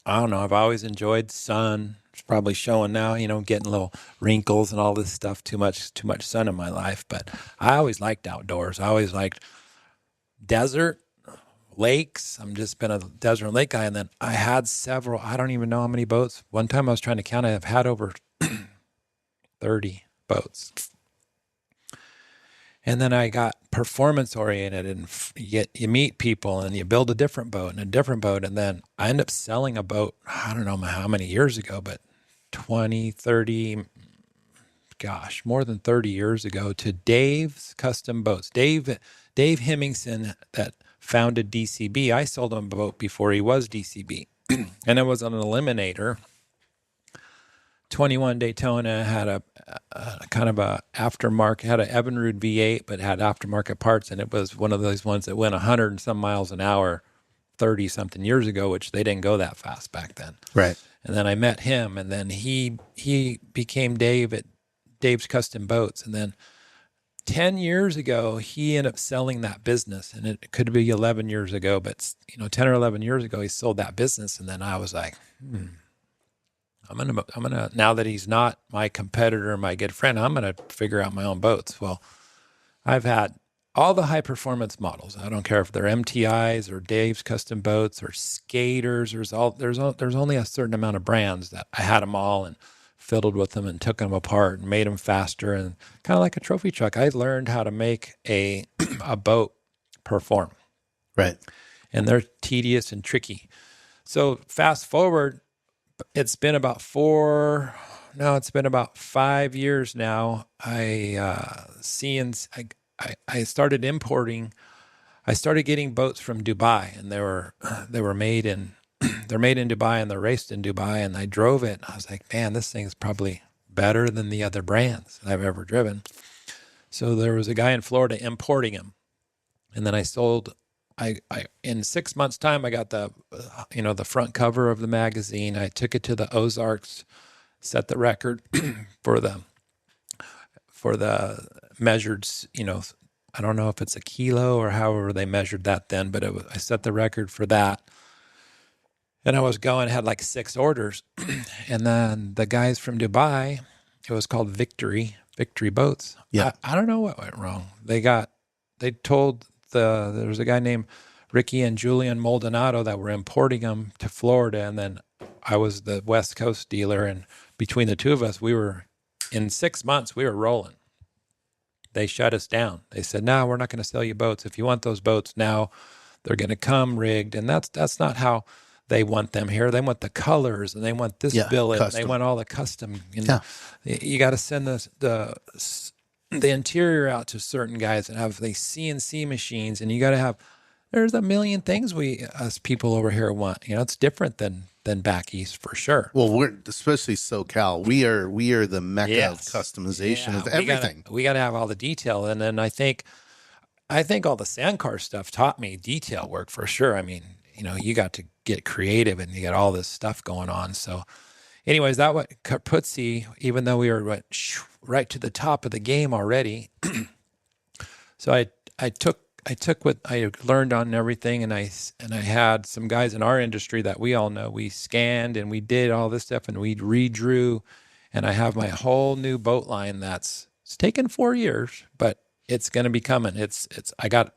I don't know. I've always enjoyed sun. It's probably showing now, getting little wrinkles and all this stuff. Too much sun in my life. But I always liked outdoors. I always liked desert, lakes. I'm just been a desert and lake guy. And then I had several, I don't even know how many boats. One time I was trying to count, I've had over 30 boats. And then I got performance oriented, and you meet people and you build a different boat and a different boat. And then I end up selling a boat, I don't know how many years ago, but 20, 30, gosh, more than 30 years ago, to Dave's Custom Boats. Dave Hemmingson that founded DCB. I sold him a boat before he was DCB. And it was an Eliminator. 21 Daytona, had a kind of a aftermarket, had an Evinrude V8, but had aftermarket parts. And it was one of those ones that went 100 and some miles an hour 30 something years ago, which they didn't go that fast back then. Right. And then I met him, and then he became Dave at Dave's Custom Boats. And then 10 years ago, he ended up selling that business, and it could be 11 years ago, but 10 or 11 years ago, he sold that business. And then I was like, I'm gonna now that he's not my competitor, my good friend, I'm gonna figure out my own boats. Well, I've had all the high performance models. I don't care if they're MTIs or Dave's Custom Boats or skaters. There's only a certain amount of brands that I had them all and fiddled with them and took them apart and made them faster, and kind of like a trophy truck. I learned how to make a boat perform. Right. And they're tedious and tricky. So fast forward, it's been about 5 years now. I started importing. I started getting boats from Dubai, and they were made in they're made in Dubai, and they're raced in Dubai. And I drove it. I was like, man, this thing is probably better than the other brands I've ever driven. So there was a guy in Florida importing them, and then I sold. I in 6 months' time, I got the front cover of the magazine. I took it to the Ozarks, set the record for the measured. I don't know if it's a kilo or however they measured that then, but I set the record for that. And I was going, had like 6 orders, and then the guys from Dubai, it was called Victory Boats. Yeah, I don't know what went wrong. There was a guy named Ricky and Julian Maldonado that were importing them to Florida, and then I was the West Coast dealer, and between the two of us, in 6 months, we were rolling. They shut us down. They said, no, we're not going to sell you boats. If you want those boats now, they're going to come rigged, and that's not how they want them here. They want the colors, and they want this billet, and they want all the custom. You got to send the interior out to certain guys that have the CNC machines, and you got to have there's a million things us people over here want. It's different than back east for sure. Well, we're especially SoCal. We are the mecca of Yes. customization Yeah, of everything. we gotta have all the detail. And then I think all the sand car stuff taught me detail work for sure. I mean, you got to get creative and you got all this stuff going on. So anyways, that what Kaputzi, even though we were right to the top of the game already. So I took what I learned on everything, and I had some guys in our industry that we all know. We scanned and we did all this stuff, and we redrew, and I have my whole new boat line. It's taken 4 years, but it's going to be coming. I got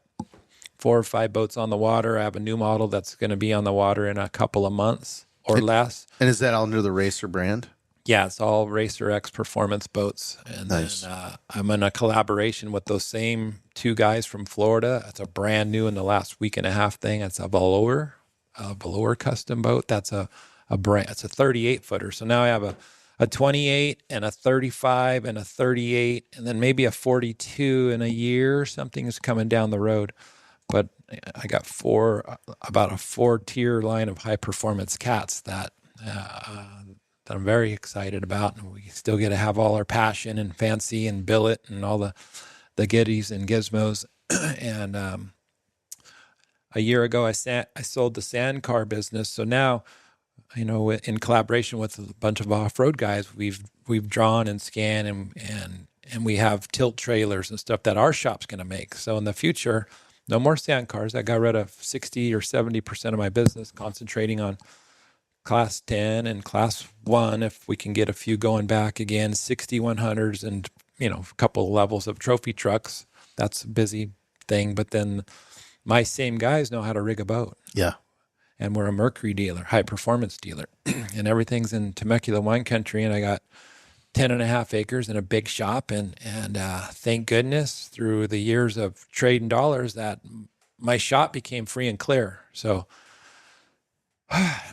4 or 5 boats on the water. I have a new model that's going to be on the water in a couple of months or less. And is that under the Racer brand? Yeah, it's all Racer X performance boats. And Nice. then I'm in a collaboration with those same 2 guys from Florida. It's a brand new in the last week and a half thing. It's a velour custom boat. That's a brand. It's a 38 footer. So now I have a 28 and a 35 and a 38 and then maybe a 42 in a year. Something is coming down the road. But I got about a 4-tier line of high performance cats that I'm very excited about, and we still get to have all our passion and fancy and billet and all the goodies and gizmos. And a year ago, I sold the sand car business. So now, in collaboration with a bunch of off-road guys, we've drawn and scanned and we have tilt trailers and stuff that our shop's going to make. So in the future, no more sand cars. I got rid of 60 or 70% of my business, concentrating on Class 10 and Class 1, if we can get a few going back again, 6100s and, a couple of levels of trophy trucks. That's a busy thing. But then my same guys know how to rig a boat. Yeah. And we're a Mercury dealer, high performance dealer. And everything's in Temecula wine country. And I got 10 and a half acres and a big shop. And thank goodness through the years of trading dollars that my shop became free and clear. So,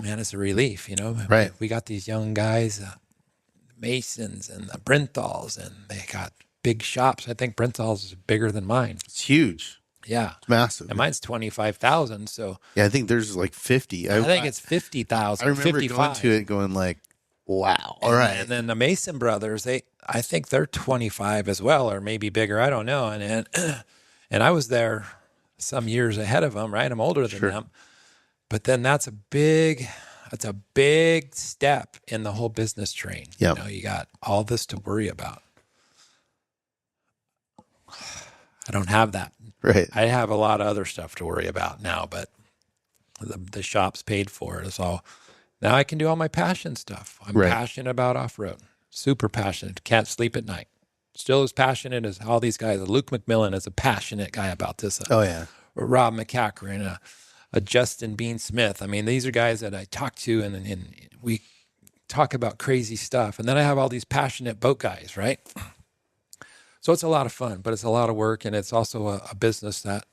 man, it's a relief, Right. We got these young guys, Masons and the Brenthals, and they got big shops. I think Brenthals is bigger than mine. It's huge. Yeah. It's massive. And mine's 25,000. So yeah, I think there's like 50. I think it's 50,000. I remember 55. going to it going like, wow. All right. And then the Mason brothers, I think they're 25 as well, or maybe bigger. I don't know. And I was there some years ahead of them, right? I'm older than them. But then that's a big step in the whole business train. Yeah. You got all this to worry about. I don't have that. Right. I have a lot of other stuff to worry about now, but the shop's paid for it. So now I can do all my passion stuff. I'm passionate about off-road, super passionate. Can't sleep at night. Still as passionate as all these guys. Luke McMillan is a passionate guy about this. Oh, yeah. Rob McCackran, a Justin Bean Smith. I mean, these are guys that I talk to and we talk about crazy stuff. And then I have all these passionate boat guys, right? So it's a lot of fun, but it's a lot of work. And it's also a business that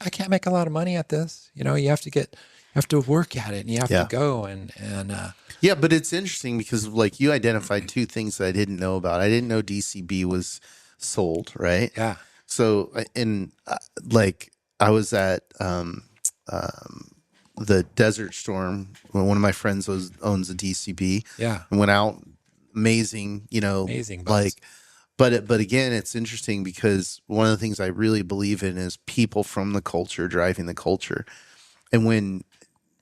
I can't make a lot of money at this. You have to work at it and you have to go and yeah, but it's interesting because like you identified 2 things that I didn't know about. I didn't know DCB was sold, right? Yeah. So, like I was at, the Desert Storm when one of my friends owns a DCB. Yeah. And went out, amazing, Amazing boats. like, but again, it's interesting because one of the things I really believe in is people from the culture driving the culture. And when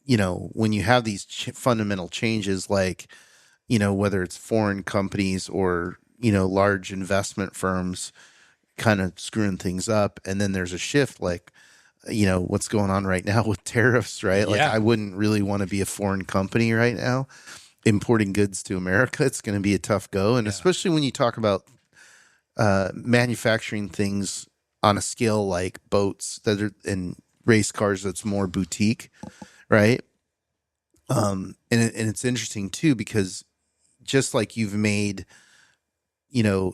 you have these fundamental changes, like, whether it's foreign companies or, large investment firms kind of screwing things up. And then there's a shift like, what's going on right now with tariffs, right? Like I wouldn't really want to be a foreign company right now importing goods to America. It's going to be a tough go. And especially when you talk about manufacturing things on a scale like boats that are in race cars, that's more boutique, right? And it's interesting too, because just like you've made,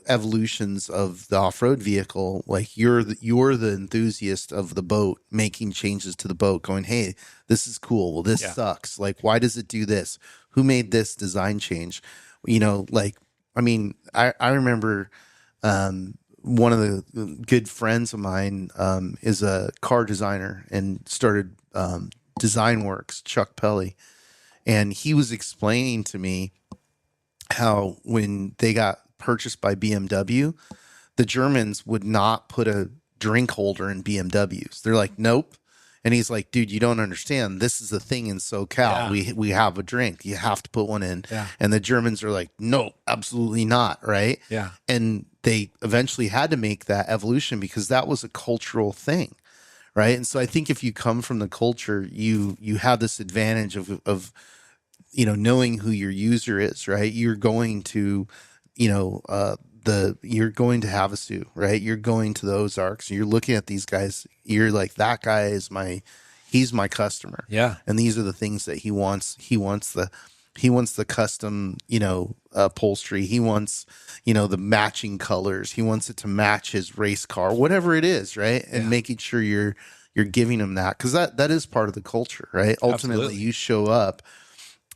evolutions of the off-road vehicle, like you're the enthusiast of the boat, making changes to the boat, going, hey, this is cool. Well, this sucks. Like, why does it do this? Who made this design change? I remember one of the good friends of mine is a car designer and started Design Works, Chuck Pelly. And he was explaining to me how when they got purchased by BMW, the Germans would not put a drink holder in BMWs. They're like, nope. And he's like, dude, you don't understand. This is the thing in SoCal. Yeah. We have a drink. You have to put one in. Yeah. And the Germans are like, no, absolutely not. Right. Yeah. And they eventually had to make that evolution because that was a cultural thing. Right. And so I think if you come from the culture, you have this advantage of knowing who your user is, right? You're going to, you're going to Havasu, right? You're going to the Ozarks. You're looking at these guys. You're like, that guy is he's my customer. Yeah. And these are the things that he wants. He wants the custom, upholstery. He wants, the matching colors. He wants it to match his race car, whatever it is, right? And making sure you're giving him that, because that is part of the culture, right? Ultimately, Absolutely. you show up,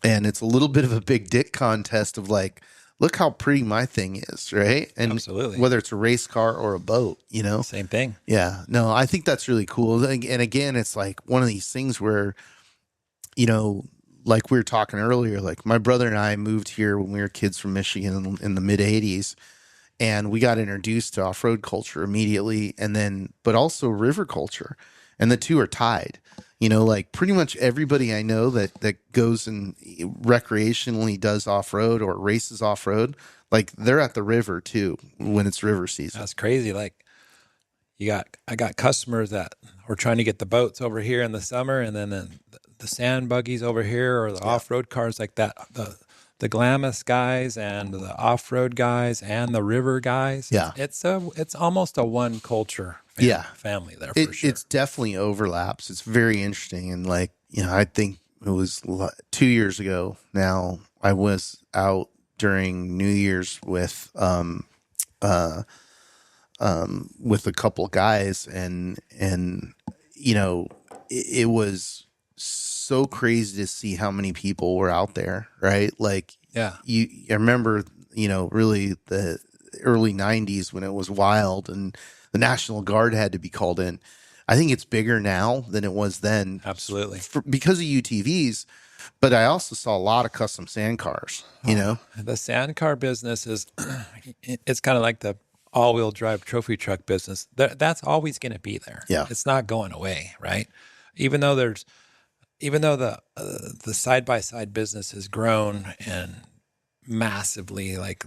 and it's a little bit of a big dick contest of like, look how pretty my thing is, right? And Absolutely. whether it's a race car or a boat, Same thing. Yeah, no, I think that's really cool. And again, it's like one of these things where, like we were talking earlier, like my brother and I moved here when we were kids from Michigan in the mid 80s, and we got introduced to off-road culture immediately, and then, but also river culture, and the two are tied. Like pretty much everybody I know that goes and recreationally does off-road or races off-road, like they're at the river too when it's river season. That's crazy. Like I got customers that were trying to get the boats over here in the summer, and then the sand buggies over here, or the off-road cars like that. The Glamis guys and the off-road guys and the river guys. Yeah. It's almost a one culture family there for sure. It's definitely overlaps. It's very interesting. And like, I think it was 2 years ago now, I was out during New Year's with a couple guys, and it was so crazy to see how many people were out there, right? Like, I remember, really the early 90s when it was wild and the National Guard had to be called in. I think it's bigger now than it was then. Absolutely. Because of UTVs, but I also saw a lot of custom sand cars, The sand car business it's kind of like the all-wheel drive trophy truck business. That's always going to be there. Yeah. It's not going away, right? Even though the side-by-side business has grown and massively, like,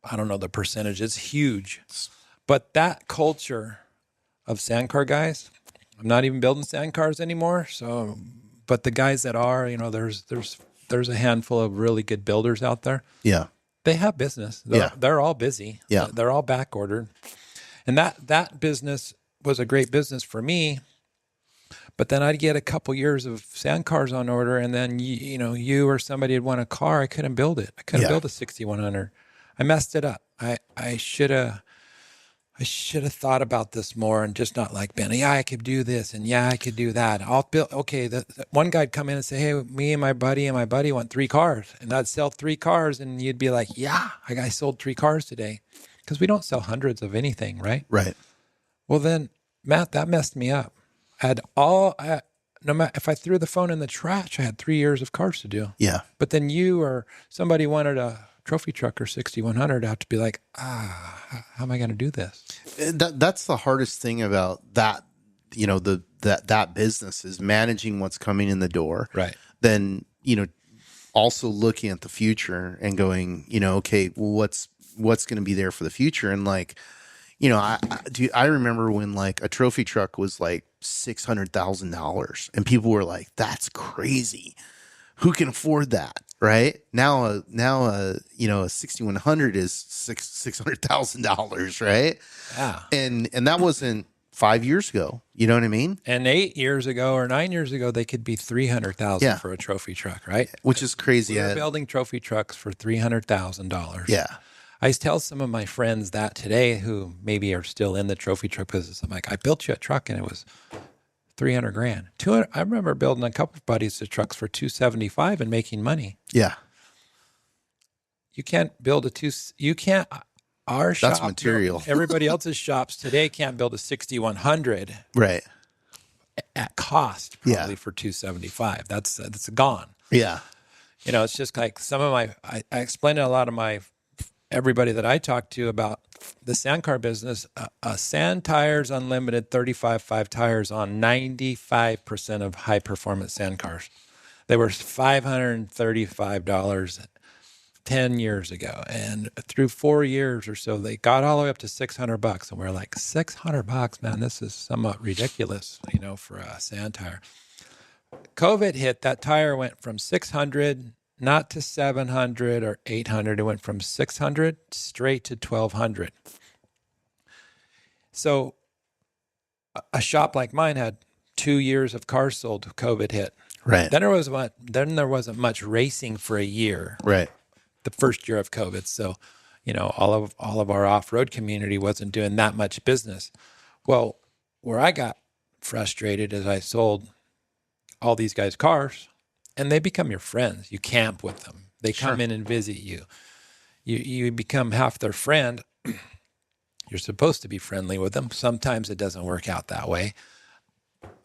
I don't know the percentage, it's huge. But that culture of sand car guys, I'm not even building sand cars anymore. So, but the guys that are, there's a handful of really good builders out there. Yeah. They have business. They're all busy. Yeah. They're all back ordered. And that business was a great business for me. But then I'd get a couple years of sand cars on order, and then you or somebody would want a car. I couldn't build it. I couldn't build a 6100. I messed it up. I should have thought about this more and just not like, Ben, I could do this, and I could do that. I'll build. Okay, the one guy'd come in and say, hey, me and my buddy want 3 cars, and I'd sell 3 cars, and you'd be like, I sold 3 cars today, because we don't sell hundreds of anything, right? Right. Well, then, Matt, that messed me up. No matter if I threw the phone in the trash, I had 3 years of cars to do. Yeah. But then you or somebody wanted a trophy truck or 6100, I have to be like, how am I going to do this? That's the hardest thing about that, that business is managing what's coming in the door. Right. Then, also looking at the future and going, okay, well, what's going to be there for the future? And like, I remember when like a trophy truck was like $600,000 and people were like, that's crazy. Who can afford that? Right now, a 6100 is $600,000, right? Yeah. And that wasn't 5 years ago. You know what I mean? And 8 years ago or 9 years ago, they could be $300,000 for a trophy truck, right? Which is crazy. We're building trophy trucks for $300,000. Yeah. I tell some of my friends that today who maybe are still in the trophy truck business. I'm like, I built you a truck and it was $300,000. I remember building a couple of buddies to trucks for $275 and making money. Yeah. You can't build Our That's shop, material. everybody else's shops today can't build a 6100 Right. at cost, probably Yeah. for 275. That's gone. Yeah. You know, it's just like some of I explained to a lot of everybody that I talk to about the sand car business. Sand Tires Unlimited 35.5 tires on 95% of high performance sand cars. They were $535 10 years ago. And through 4 years or so, they got all the way up to $600. And we're like, $600, man, this is somewhat ridiculous, you know, for a sand tire. COVID hit, that tire went from 600, not to 700 or 800. It went from 600 straight to 1200. So a shop like mine had 2 years of cars sold. COVID hit. Right. Then there wasn't much racing for a year. Right. The first year of COVID. So, you know, all of our off-road community wasn't doing that much business. Well, where I got frustrated is I sold all these guys cars and they become your friends. You camp with them. They come in and visit you. You become half their friend. You're supposed to be friendly with them. Sometimes it doesn't work out that way.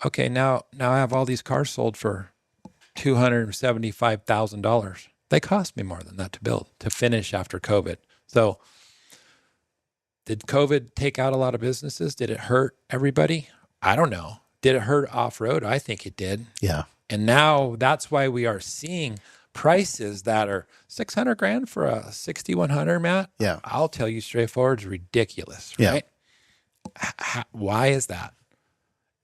Okay, now I have all these cars sold for $275,000. They cost me more than that to build, to finish after COVID. So did COVID take out a lot of businesses? Did it hurt everybody? I don't know. Did it hurt off-road? I think it did. Yeah. And now that's why we are seeing prices that are $600,000 for a 6100, Matt. Yeah. I'll tell you straightforward, it's ridiculous, Yeah. right? Why is that?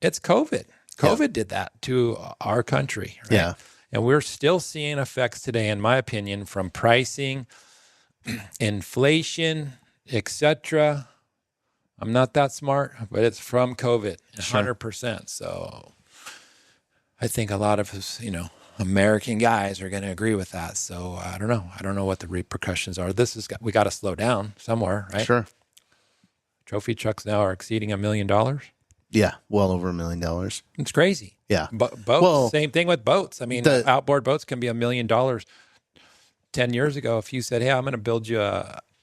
It's COVID. COVID did that to our country, right? Yeah. And we're still seeing effects today, in my opinion, from pricing, inflation, etc. I'm not that smart, but it's from COVID, 100%. So I think a lot of us, you know, American guys are going to agree with that. So I don't know. I don't know what the repercussions are. We got to slow down somewhere, right? Sure. Trophy trucks now are exceeding $1 million. Yeah. Well over $1 million. It's crazy. Yeah. Boats, Well, same thing with boats. I mean, outboard boats can be $1 million. 10 years ago, if you said, hey, I'm going to build you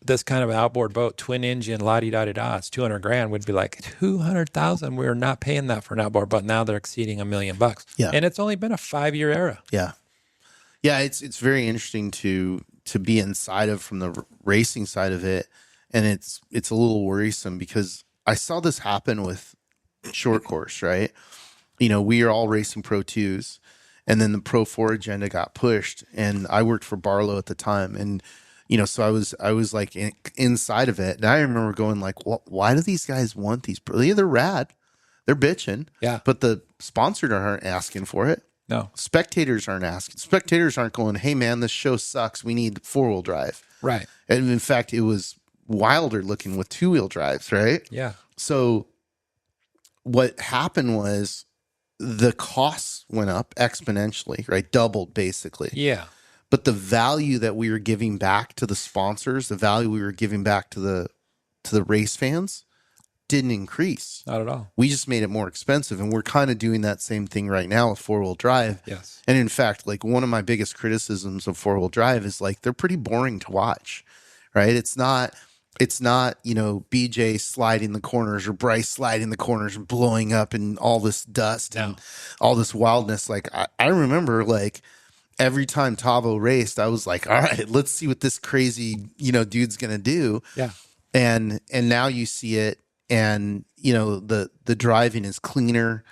this kind of outboard boat, twin engine, la-di-da-di-da, it's $200,000, we'd be like, 200,000. We're not paying that for an outboard, but now they're exceeding $1 million. Yeah. And it's only been a 5-year era. Yeah. Yeah. It's very interesting to be inside of from the racing side of it. And it's a little worrisome because I saw this happen with short course, right? You know, we are all racing Pro 2s, and then the Pro 4 agenda got pushed, and I worked for Barlow at the time, and you know, so I was like inside of it, and I remember going like, why do these guys want these? Yeah, they're rad, they're bitching, Yeah. but the sponsors aren't asking for it. No. Spectators aren't asking. Spectators aren't going, hey man, this show sucks. We need 4-wheel drive. Right. And in fact, it was wilder looking with 2-wheel drives, right? Yeah. So what happened was the costs went up exponentially, right? Doubled basically. Yeah. But the value that we were giving back to the sponsors, the value we were giving back to the race fans didn't increase. Not at all. We just made it more expensive. And we're kind of doing that same thing right now with 4-wheel drive. Yes. And in fact, like one of my biggest criticisms of 4-wheel drive is like, they're pretty boring to watch, right? It's not, you know, BJ sliding the corners or Bryce sliding the corners and blowing up and all this dust and all this wildness. Like I remember like every time Tavo raced, I was like, all right, let's see what this crazy, you know, dude's going to do. Yeah. And now you see it, and you know, the driving is cleaner.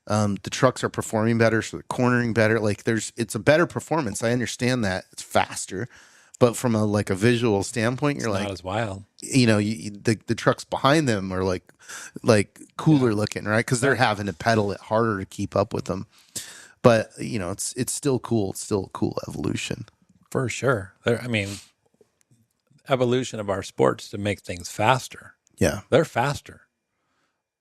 The trucks are performing better. So they're cornering better. Like it's a better performance. I understand that it's faster, but from a visual standpoint, you're like, not as wild. You know, the trucks behind them are like cooler looking, right? Because they're having to pedal it harder to keep up with them. But you know, it's still cool. It's still a cool evolution For sure. I mean, evolution of our sports to make things faster. Yeah, They're faster,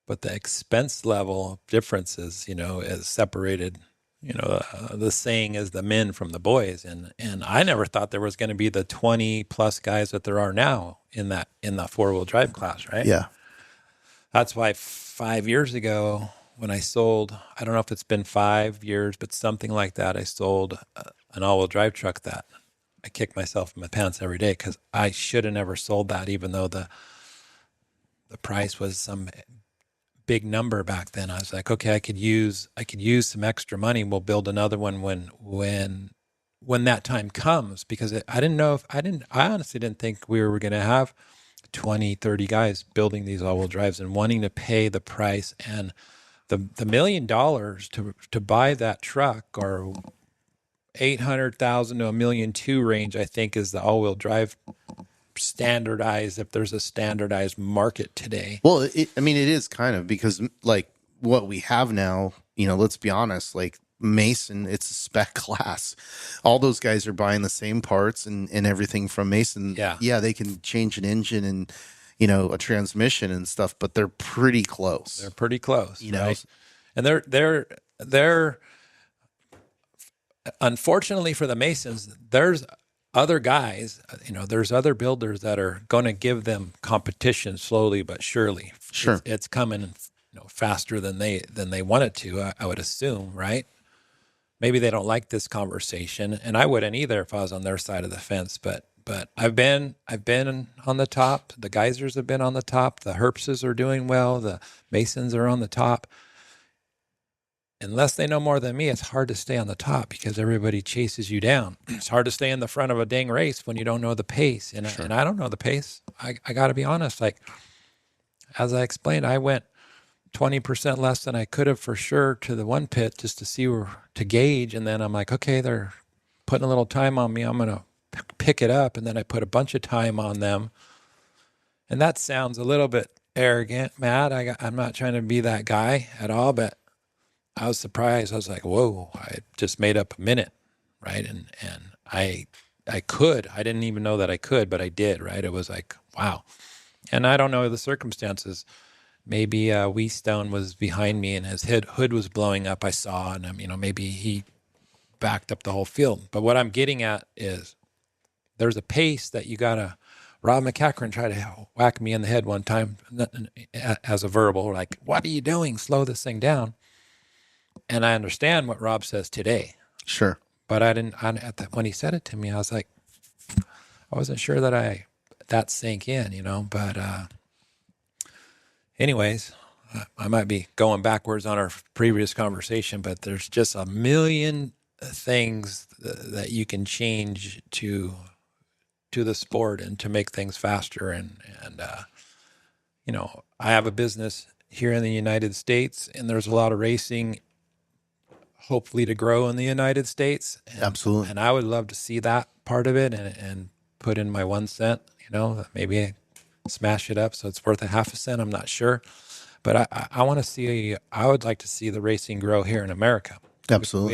but the expense level differences, you know, is separated. You know, the saying is the men from the boys, and I never thought there was going to be the 20 plus guys that there are now in the 4-wheel drive class, right? Yeah. That's why 5 years ago when I sold, I don't know if it's been 5 years, but something like that, I sold an all-wheel drive truck that I kick myself in my pants every day because I should have never sold that, even though the price was some big number back then. I was like, okay, I could use some extra money. We'll build another one when that time comes, because I didn't know if I honestly didn't think we were going to have 20, 30 guys building these all-wheel drives and wanting to pay the price and the $1 million to buy that truck, or 800,000 to $1.2 million range, I think, is the all-wheel drive standardized, if there's a standardized market today. Well, I mean, it is kind of, because like what we have now, let's be honest, like Mason, it's a spec class. All those guys are buying the same parts and everything from Mason. Yeah. They can change an engine and, a transmission and stuff, but they're pretty close. They're pretty close, right? And they're unfortunately for the Masons, there's other guys, there's other builders that are going to give them competition slowly but surely. Sure. It's coming, faster than they want it to, I would assume, right? Maybe they don't like this conversation, and I wouldn't either if I was on their side of the fence, but I've been on the top. The Geysers have been on the top. The Herpses are doing well. The Masons are on the top. Unless they know more than me, it's hard to stay on the top because everybody chases you down. It's hard to stay in the front of a dang race when you don't know the pace. And, Sure. and I don't know the pace. I got to be honest. Like, as I explained, I went 20% less than I could have for sure to the one pit just to gauge. And then I'm like, okay, they're putting a little time on me. I'm going to pick it up. And then I put a bunch of time on them. And that sounds a little bit arrogant, Matt. I'm not trying to be that guy at all, but I was surprised. I was like, whoa, I just made up a minute, right? And I could. I didn't even know that I could, but I did, right? It was like, wow. And I don't know the circumstances. Maybe Wheatstone was behind me and his hood was blowing up, I saw, and maybe he backed up the whole field. But what I'm getting at is there's a pace that you got to. Rob McCachran tried to whack me in the head one time as a verbal, like, what are you doing? Slow this thing down. And I understand what Rob says today. Sure. But I didn't, when he said it to me, I was like, I wasn't sure that sank in, but anyways, I might be going backwards on our previous conversation, but there's just a million things that you can change to the sport and to make things faster. And I have a business here in the United States, and there's a lot of racing hopefully to grow in the United States. Absolutely. And I would love to see that part of it and put in my 1 cent, maybe smash it up so it's worth a half a cent. I'm not sure. But I would like to see the racing grow here in America. Absolutely.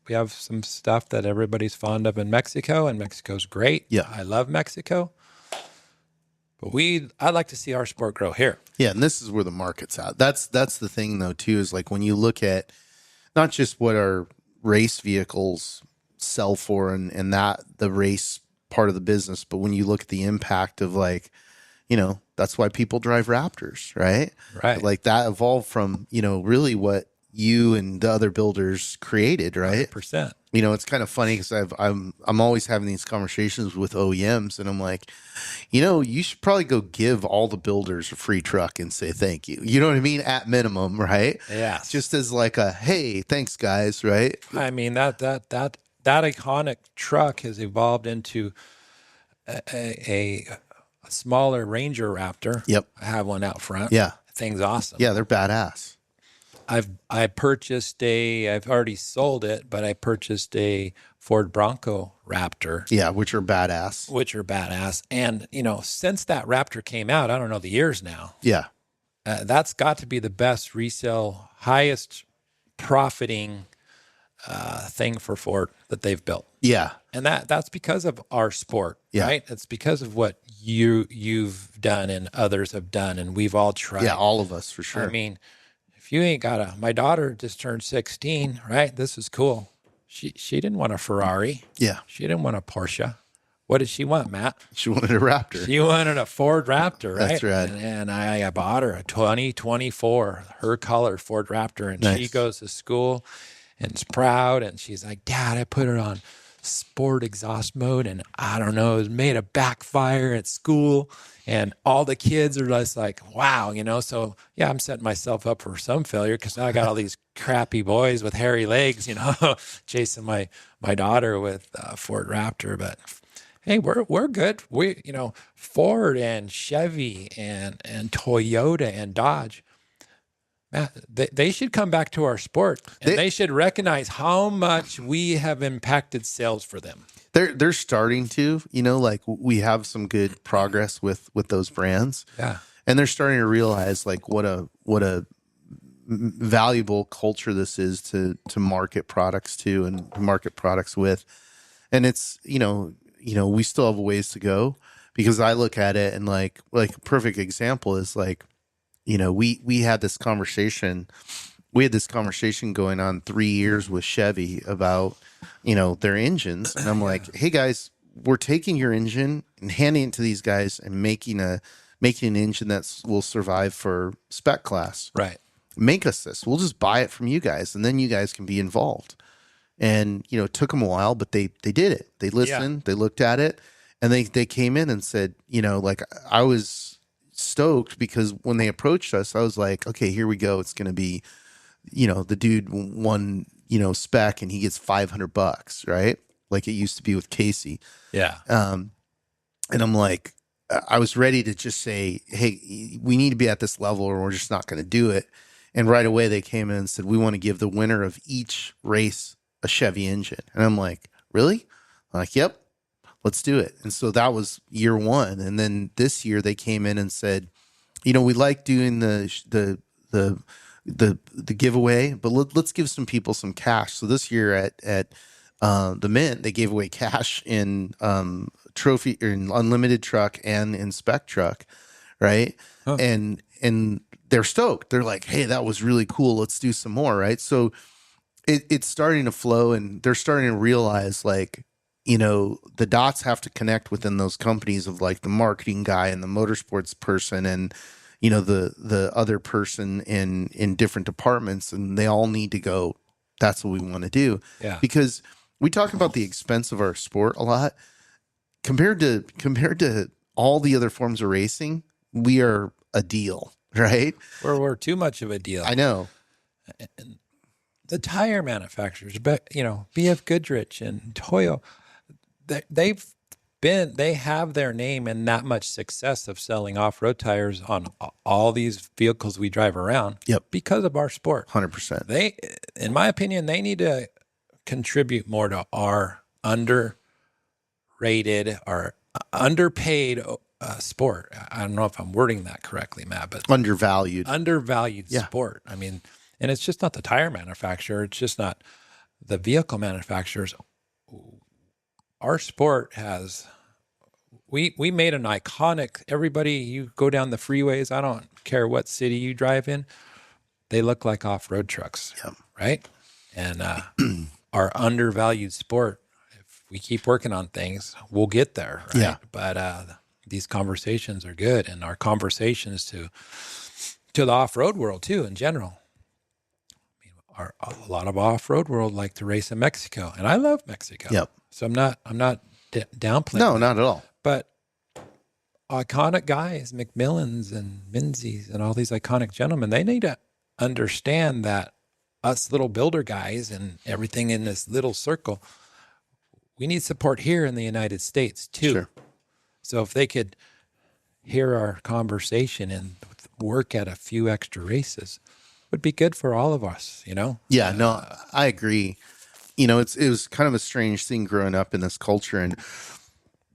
We have some stuff that everybody's fond of in Mexico, and Mexico's great. Yeah. I love Mexico. But I'd like to see our sport grow here. Yeah, and this is where the market's at. That's the thing though too, is like when you look at not just what our race vehicles sell for and that the race part of the business, but when you look at the impact of like, that's why people drive Raptors, right? Right. Like that evolved from, really what you and the other builders created, right? 100%. It's kind of funny because I'm always having these conversations with OEMs, and I'm like, you should probably go give all the builders a free truck and say thank you. You know what I mean? At minimum, right? Yeah. Just as like a hey, thanks guys, right? I mean that iconic truck has evolved into a smaller Ranger Raptor. Yep. I have one out front. Yeah. Thing's awesome. Yeah, they're badass. I've already sold it, but I purchased a Ford Bronco Raptor. Yeah, which are badass. And, since that Raptor came out, I don't know the years now. Yeah. That's got to be the best resale, highest profiting thing for Ford that they've built. Yeah. And that's because of our sport, right? It's because of what you've done and others have done, and we've all tried. Yeah, all of us for sure. I mean, if you ain't got my daughter just turned 16, right? This is cool. She didn't want a Ferrari. Yeah. She didn't want a Porsche. What did she want, Matt? She wanted a Raptor. She wanted a Ford Raptor, right? That's right. And I bought her a 2024, her color Ford Raptor. And Nice. She goes to school and is proud. And she's like, Dad, I put it on sport exhaust mode, and I don't know, it made a backfire at school, and all the kids are just like, wow, So yeah, I'm setting myself up for some failure because now I got all these crappy boys with hairy legs, chasing my daughter with Ford Raptor, but. Hey, we're good. Ford and Chevy and Toyota and Dodge, man, they should come back to our sport, and they should recognize how much we have impacted sales for them. They're starting to, like we have some good progress with those brands. Yeah. And they're starting to realize like what a valuable culture this is to market products to and market products with. And it's, we still have a ways to go, because I look at it and like a perfect example is like, we had this conversation. We had this conversation going on 3 years with Chevy about, their engines. And I'm like, hey guys, we're taking your engine and handing it to these guys and making an engine that will survive for spec class. Right. Make us this. We'll just buy it from you guys, and then you guys can be involved. And, it took them a while, but they did it. They listened, They looked at it, and they came in and said, like I was stoked because when they approached us, I was like, okay, here we go. It's going to be, the dude won, spec and he gets $500, right? Like it used to be with Casey. Yeah. And I'm like, I was ready to just say, hey, we need to be at this level or we're just not going to do it. And right away they came in and said, we want to give the winner of each race a Chevy engine. And I'm like, really? I'm like, yep, let's do it. And so that was year one. And then this year they came in and said, we like doing the giveaway, but let's give some people some cash. So this year at the Mint, they gave away cash in trophy, in unlimited truck and in spec truck, right? Huh. And they're stoked. They're like, hey, that was really cool. Let's do some more, right? So it's starting to flow, and they're starting to realize like, the dots have to connect within those companies of like the marketing guy and the motorsports person and, the other person in different departments, and they all need to go, that's what we want to do. Yeah. Because we talk about the expense of our sport a lot compared to all the other forms of racing. We are a deal, right? We're too much of a deal. I know. And the tire manufacturers, but BF Goodrich and Toyo, they have their name and that much success of selling off-road tires on all these vehicles we drive around. Yep. Because of our sport. 100%. They, in my opinion, they need to contribute more to our underrated or underpaid sport. I don't know if I'm wording that correctly, Matt, but undervalued sport. I mean, and it's just not the tire manufacturer. It's just not the vehicle manufacturers. Our sport has, we made an iconic, everybody, you go down the freeways, I don't care what city you drive in, they look like off-road trucks, right? And our undervalued sport, if we keep working on things, we'll get there, right? Yeah. But these conversations are good, and our conversations to the off-road world too in general. A lot of off-road world like to race in Mexico, and I love Mexico. Yep. So I'm not downplaying. No, not at all. But iconic guys, McMillans and Menzies and all these iconic gentlemen, they need to understand that us little builder guys and everything in this little circle, we need support here in the United States too. Sure. So if they could hear our conversation and work at a few extra races, would be good for all of us, Yeah, no, I agree. It was kind of a strange thing growing up in this culture, and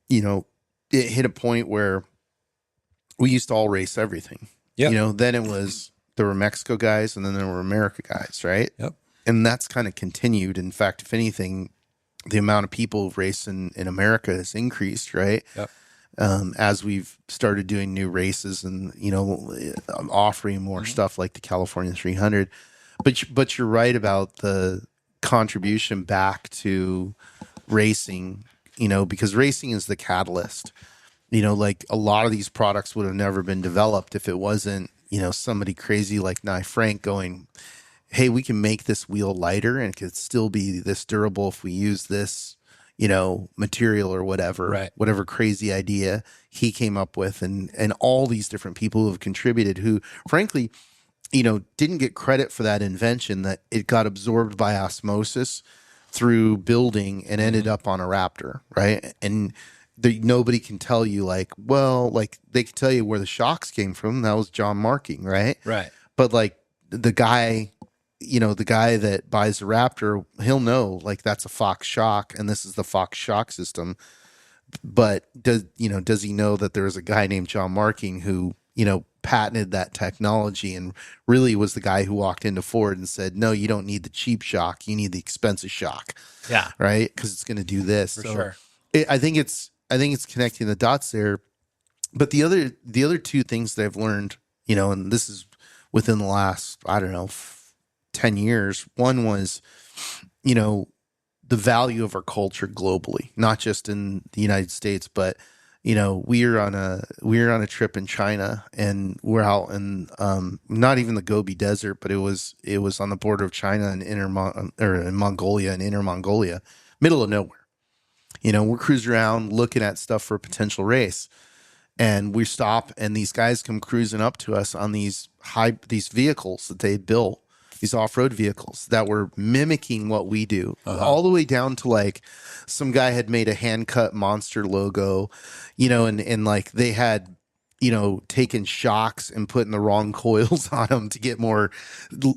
it hit a point where we used to all race everything. Yeah. Then there were Mexico guys, and then there were America guys, right? Yep. And that's kind of continued. In fact, if anything, the amount of people who race in America has increased, right? Yep. As we've started doing new races and, offering more stuff like the California 300. But you're right about the contribution back to racing, because racing is the catalyst. Like a lot of these products would have never been developed if it wasn't, somebody crazy like Nye Frank going, hey, we can make this wheel lighter and it could still be this durable if we use this, material or Right. whatever crazy idea he came up with, and all these different people who have contributed, who frankly, didn't get credit for that invention, that it got absorbed by osmosis through building and ended up on a Raptor, right? And nobody can tell you like they can tell you where the shocks came from. That was John Marking, right? Right. But like the guy that buys the Raptor, he'll know like that's a Fox shock and this is the Fox shock system. But does he know that there was a guy named John Marking who, patented that technology and really was the guy who walked into Ford and said, no, you don't need the cheap shock. You need the expensive shock. Yeah. Right. Because it's going to do this. For sure. I think it's connecting the dots there. But the other two things that I've learned, and this is within the last, I don't know, 10 years. One was, the value of our culture globally, not just in the United States, but we were on a trip in China, and we're out in not even the Gobi Desert, but it was on the border of China and in Mongolia and Inner Mongolia, middle of nowhere. We're cruising around looking at stuff for a potential race, and we stop, and these guys come cruising up to us on these vehicles that they built. These off-road vehicles that were mimicking what we do, all the way down to like some guy had made a hand-cut Monster logo, and like they had, taken shocks and putting the wrong coils on them to get more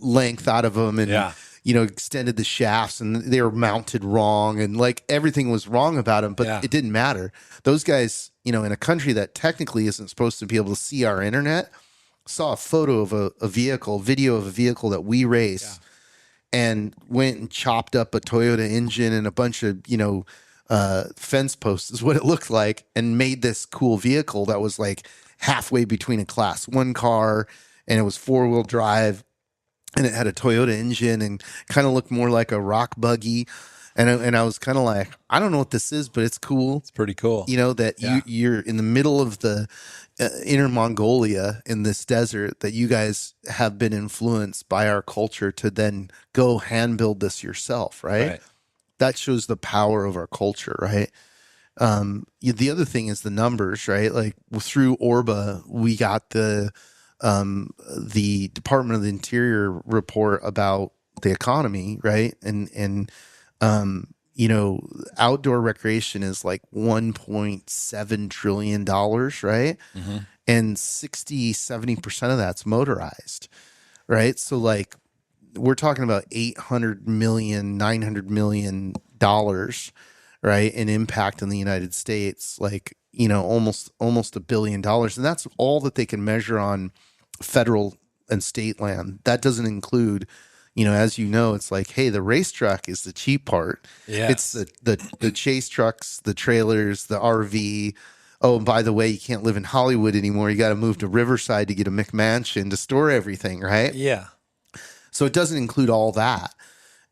length out of them, and extended the shafts, and they were mounted wrong, and like everything was wrong about them, but it didn't matter. Those guys, in a country that technically isn't supposed to be able to see our internet, saw a photo of a video of a vehicle that we race, and went and chopped up a Toyota engine and a bunch of, fence posts is what it looked like, and made this cool vehicle that was like halfway between a Class 1 car, and it was 4-wheel drive, and it had a Toyota engine and kind of looked more like a rock buggy. And I was kind of like, I don't know what this is, but it's cool. It's pretty cool. You're in the middle of the Inner Mongolia in this desert, that you guys have been influenced by our culture to then go hand build this yourself, right? That shows the power of our culture, right? The other thing is the numbers, right? Like through Orba, we got the Department of the Interior report about the economy, right? And outdoor recreation is like $1.7 trillion, right? Mm-hmm. And 70% of that's motorized, right? So like we're talking about $800 million, $900 million, right? In impact in the United States, like, almost $1 billion. And that's all that they can measure on federal and state land. That doesn't include, as it's like, hey, the race truck is the cheap part. Yeah. It's the chase trucks, the trailers, the RV. Oh, and by the way, you can't live in Hollywood anymore. You got to move to Riverside to get a McMansion to store everything, right? Yeah. So it doesn't include all that.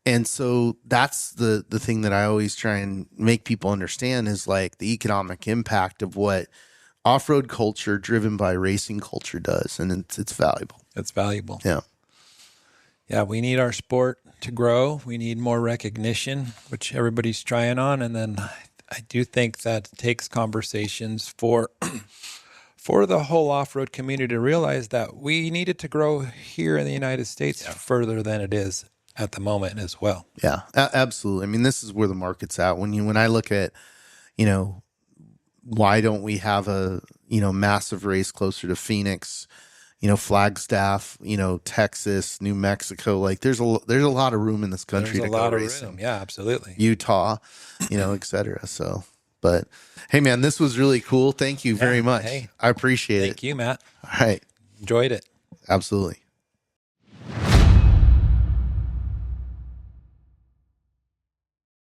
And so that's the thing that I always try and make people understand is like the economic impact of what off-road culture driven by racing culture does. And it's valuable. It's valuable. Yeah. Yeah, we need our sport to grow. We need more recognition, which everybody's trying on. And then I do think that it takes conversations for the whole off-road community to realize that we need it to grow here in the United States further than it is at the moment as well. Yeah, absolutely. I mean, this is where the market's at. When I look at, why don't we have a, massive race closer to Phoenix, Flagstaff, Texas, New Mexico, like there's a lot of room in this country to go racing. Yeah, absolutely. Utah, et cetera. So, but hey man, this was really cool. Thank you very much. Hey, I appreciate it. Thank you, Matt. All right. Enjoyed it. Absolutely.